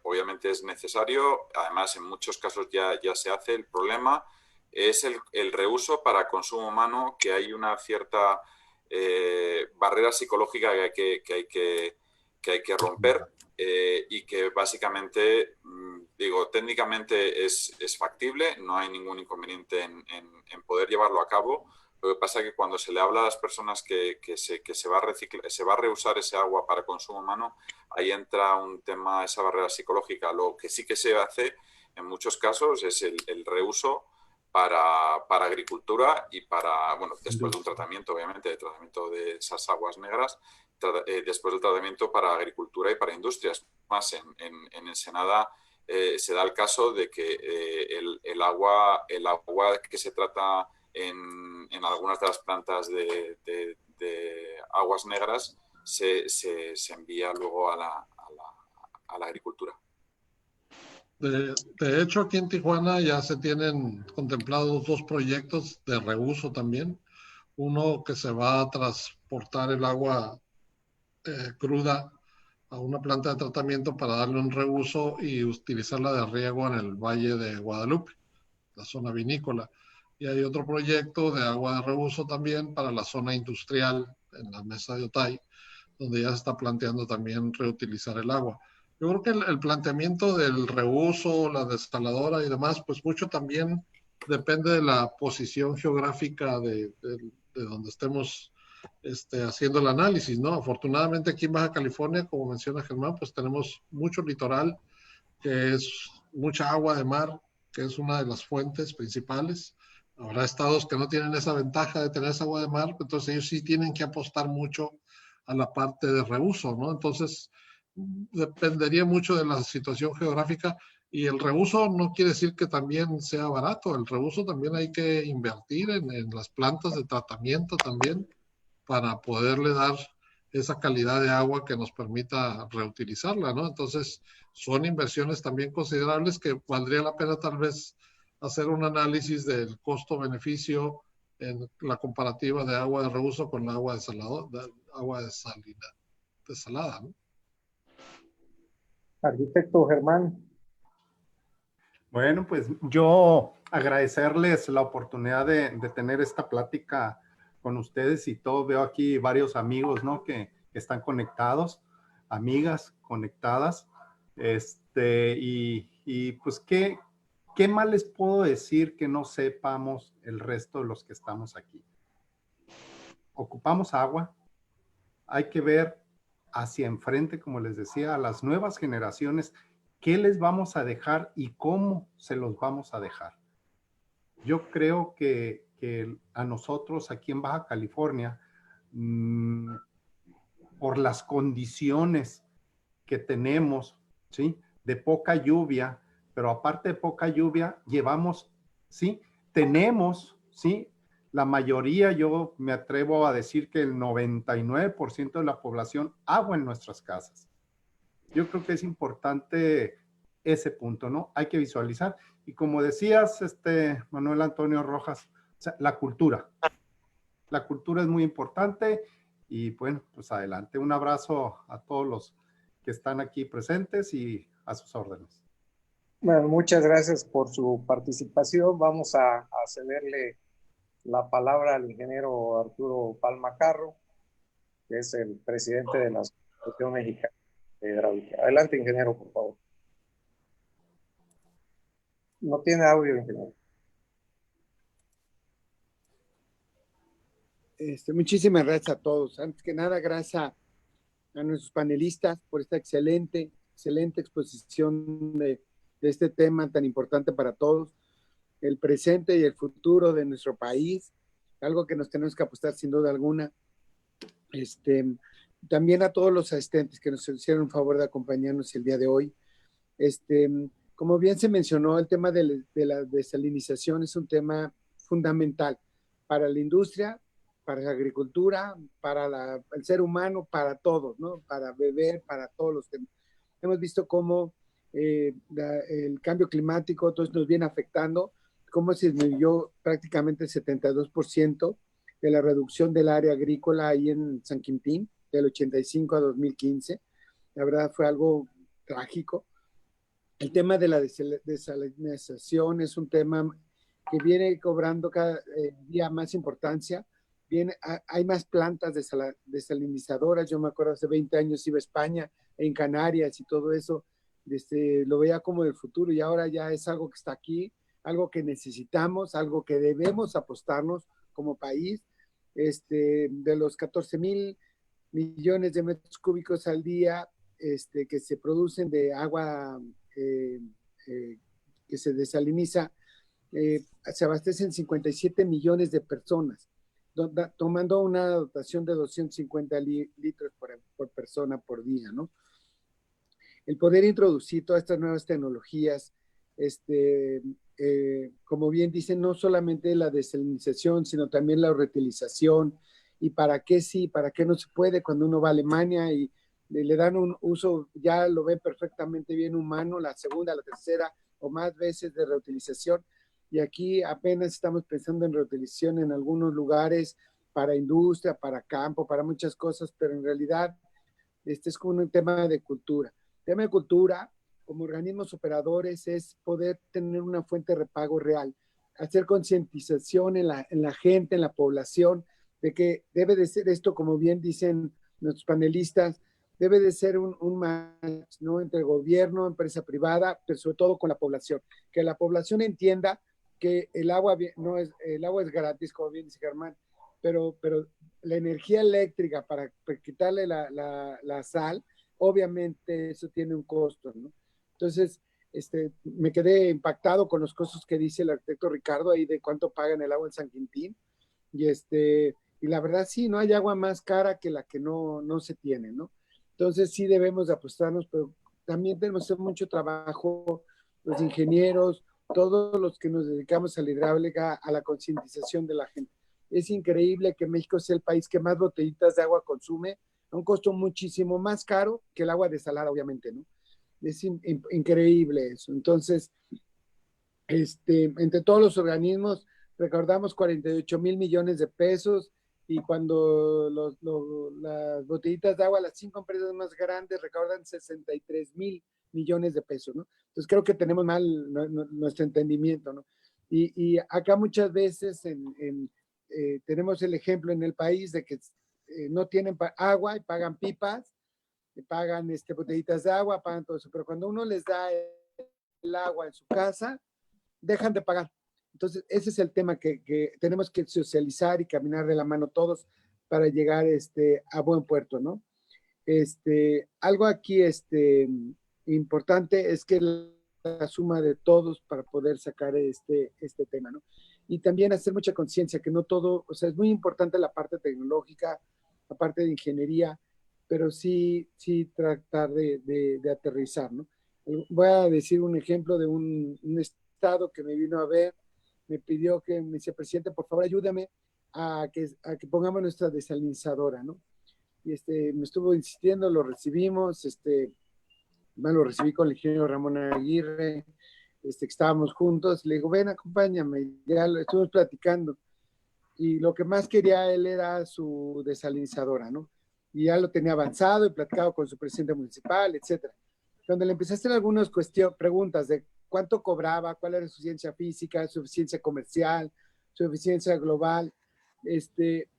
obviamente es necesario. Además, en muchos casos ya se hace. El problema es el reuso para consumo humano, que hay una cierta barrera psicológica que hay que romper, y que básicamente, digo, técnicamente es factible, no hay ningún inconveniente en poder llevarlo a cabo. Lo que pasa es que cuando se le habla a las personas que se va a reusar ese agua para consumo humano, ahí entra un tema, esa barrera psicológica. Lo que sí que se hace en muchos casos es el reuso para agricultura y para, bueno, después de un tratamiento, obviamente, de tratamiento de esas aguas negras, después del tratamiento para agricultura y para industrias. Más en Ensenada se da el caso de que el agua que se trata en algunas de las plantas de aguas negras se envía luego a la agricultura. De hecho, aquí en Tijuana ya se tienen contemplados 2 proyectos de reuso también. Uno que se va a transportar el agua cruda a una planta de tratamiento para darle un reuso y utilizarla de riego en el Valle de Guadalupe, la zona vinícola. Y hay otro proyecto de agua de reuso también para la zona industrial en la mesa de Otay, donde ya se está planteando también reutilizar el agua. Yo creo que el planteamiento del reuso, la desaladora y demás, pues mucho también depende de la posición geográfica de donde estemos haciendo el análisis, ¿no? Afortunadamente aquí en Baja California, como menciona Germán, pues tenemos mucho litoral, que es mucha agua de mar, que es una de las fuentes principales. Habrá estados que no tienen esa ventaja de tener esa agua de mar, entonces ellos sí tienen que apostar mucho a la parte de reuso, ¿no? Entonces, dependería mucho de la situación geográfica y el reuso no quiere decir que también sea barato, el reuso también hay que invertir en las plantas de tratamiento también para poderle dar esa calidad de agua que nos permita reutilizarla, ¿no? Entonces, son inversiones también considerables que valdría la pena tal vez hacer un análisis del costo-beneficio en la comparativa de agua de reuso con agua desalada, ¿no? Arquitecto Germán. Bueno, pues yo agradecerles la oportunidad de tener esta plática con ustedes y todo. Veo aquí varios amigos, ¿no? Que están conectados, amigas conectadas. Y pues, ¿qué más les puedo decir que no sepamos el resto de los que estamos aquí? Ocupamos agua. Hay que ver hacia enfrente, como les decía, a las nuevas generaciones, qué les vamos a dejar y cómo se los vamos a dejar. Yo creo que a nosotros aquí en Baja California, por las condiciones que tenemos, ¿sí? De poca lluvia, pero aparte de poca lluvia, llevamos, ¿sí? Tenemos, ¿sí? La mayoría, yo me atrevo a decir que el 99% de la población, agua en nuestras casas. Yo creo que es importante ese punto, ¿no? Hay que visualizar. Y como decías, Manuel Antonio Rojas, o sea, la cultura. La cultura es muy importante y bueno, pues adelante. Un abrazo a todos los que están aquí presentes y a sus órdenes. Bueno, muchas gracias por su participación. Vamos a cederle la palabra al ingeniero Arturo Palma Carro, que es el presidente de la Asociación Mexicana de Hidráulica. Adelante, ingeniero, por favor. No tiene audio, ingeniero. Muchísimas gracias a todos. Antes que nada, gracias a nuestros panelistas por esta excelente exposición de este tema tan importante para todos, el presente y el futuro de nuestro país, algo que nos tenemos que apostar sin duda alguna. También a todos los asistentes que nos hicieron el favor de acompañarnos el día de hoy. Como bien se mencionó, el tema de la desalinización es un tema fundamental para la industria, para la agricultura, para el ser humano, para todos, ¿no? Para beber, para todos los que hemos visto cómo el cambio climático entonces nos viene afectando, cómo se disminuyó prácticamente el 72% de la reducción del área agrícola ahí en San Quintín, del 85 a 2015. La verdad fue algo trágico. El tema de la desalinización es un tema que viene cobrando cada día más importancia. Hay más plantas desalinizadoras. Yo me acuerdo hace 20 años iba a España, en Canarias y todo eso, lo veía como del futuro y ahora ya es algo que está aquí, algo que necesitamos, algo que debemos apostarnos como país. De los 14,000 millones de metros cúbicos al día que se producen de agua que se desaliniza, se abastecen 57 millones de personas, tomando una dotación de 250 litros por persona por día, ¿no? El poder introducir todas estas nuevas tecnologías, como bien dicen, no solamente la desalinización, sino también la reutilización, y para qué sí, para qué no se puede cuando uno va a Alemania y le dan un uso, ya lo ve perfectamente bien humano, la segunda, la tercera o más veces de reutilización. Y aquí apenas estamos pensando en reutilización en algunos lugares para industria, para campo, para muchas cosas, pero en realidad este es como un tema de cultura. El tema de cultura, como organismos operadores, es poder tener una fuente de repago real, hacer concientización en la gente, en la población, de que debe de ser esto, como bien dicen nuestros panelistas, debe de ser un match, ¿no?, entre gobierno, empresa privada, pero sobre todo con la población. Que la población entienda que el agua es gratis, como bien dice Germán, pero la energía eléctrica para quitarle la sal, obviamente eso tiene un costo, ¿no? Entonces, me quedé impactado con los costos que dice el arquitecto Ricardo ahí de cuánto pagan el agua en San Quintín. Y la verdad sí, no hay agua más cara que la que no se tiene, ¿no? Entonces sí debemos de apostarnos, pero también tenemos que hacer mucho trabajo, los ingenieros, todos los que nos dedicamos a la hidráulica, a la concientización de la gente. Es increíble que México sea el país que más botellitas de agua consume a un costo muchísimo más caro que el agua desalada, obviamente, ¿no? Es increíble eso. Entonces, entre todos los organismos, recordamos 48 mil millones de pesos, y cuando las botellitas de agua, las 5 empresas más grandes recaudan 63 mil millones de pesos, ¿no? Entonces creo que tenemos mal nuestro entendimiento, ¿no? Y acá muchas veces tenemos el ejemplo en el país de que no tienen agua y pagan pipas, y pagan botellitas de agua, pagan todo eso, pero cuando uno les da el agua en su casa, dejan de pagar. Entonces, ese es el tema que tenemos que socializar y caminar de la mano todos para llegar a buen puerto, ¿no? Algo aquí importante es que la suma de todos para poder sacar este tema, ¿no? Y también hacer mucha conciencia que no todo, o sea, es muy importante la parte tecnológica, la parte de ingeniería, pero sí tratar de aterrizar, ¿no? Voy a decir un ejemplo de un estado que me vino a ver, me pidió que me decía, presidente, por favor ayúdame a que pongamos nuestra desalinizadora, ¿no? Y me estuvo insistiendo, lo recibimos, lo recibí con el ingeniero Ramón Aguirre, que estábamos juntos, le digo, ven, acompáñame, ya lo estuvimos platicando, y lo que más quería él era su desalinizadora, ¿no? Y ya lo tenía avanzado y platicado con su presidente municipal, etcétera. Cuando le empecé a hacer algunas preguntas de cuánto cobraba, cuál era su eficiencia física, su eficiencia comercial, su eficiencia global,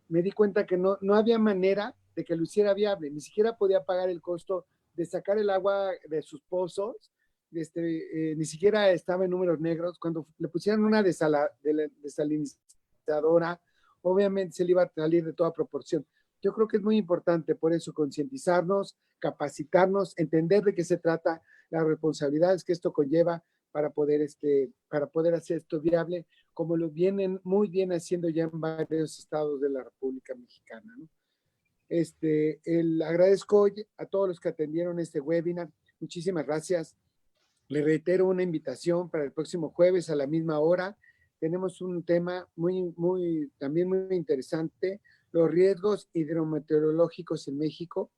me di cuenta que no había manera de que lo hiciera viable, ni siquiera podía pagar el costo de sacar el agua de sus pozos, ni siquiera estaba en números negros. Cuando le pusieran una desalinizadora, obviamente se le iba a salir de toda proporción. Yo creo que es muy importante por eso concientizarnos, capacitarnos, entender de qué se trata, las responsabilidades que esto conlleva para poder hacer esto viable, como lo vienen muy bien haciendo ya en varios estados de la República Mexicana, ¿no? Agradezco a todos los que atendieron este webinar. Muchísimas gracias. Le reitero una invitación para el próximo jueves a la misma hora. Tenemos un tema también muy interesante, los riesgos hidrometeorológicos en México.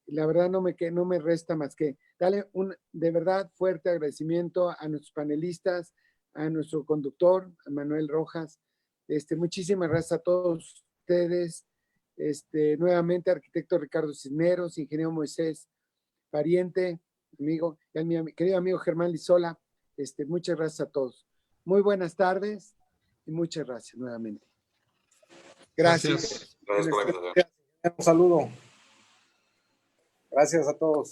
La verdad no me resta más que darle un de verdad fuerte agradecimiento a nuestros panelistas, a nuestro conductor, a Manuel Rojas. Muchísimas gracias a todos ustedes. Nuevamente, arquitecto Ricardo Cisneros, ingeniero Moisés Pariente, amigo, y a mi querido amigo Germán Lizola. Muchas gracias a todos. Muy buenas tardes y muchas gracias nuevamente. Gracias. Gracias por la invitación. Un saludo. Gracias a todos.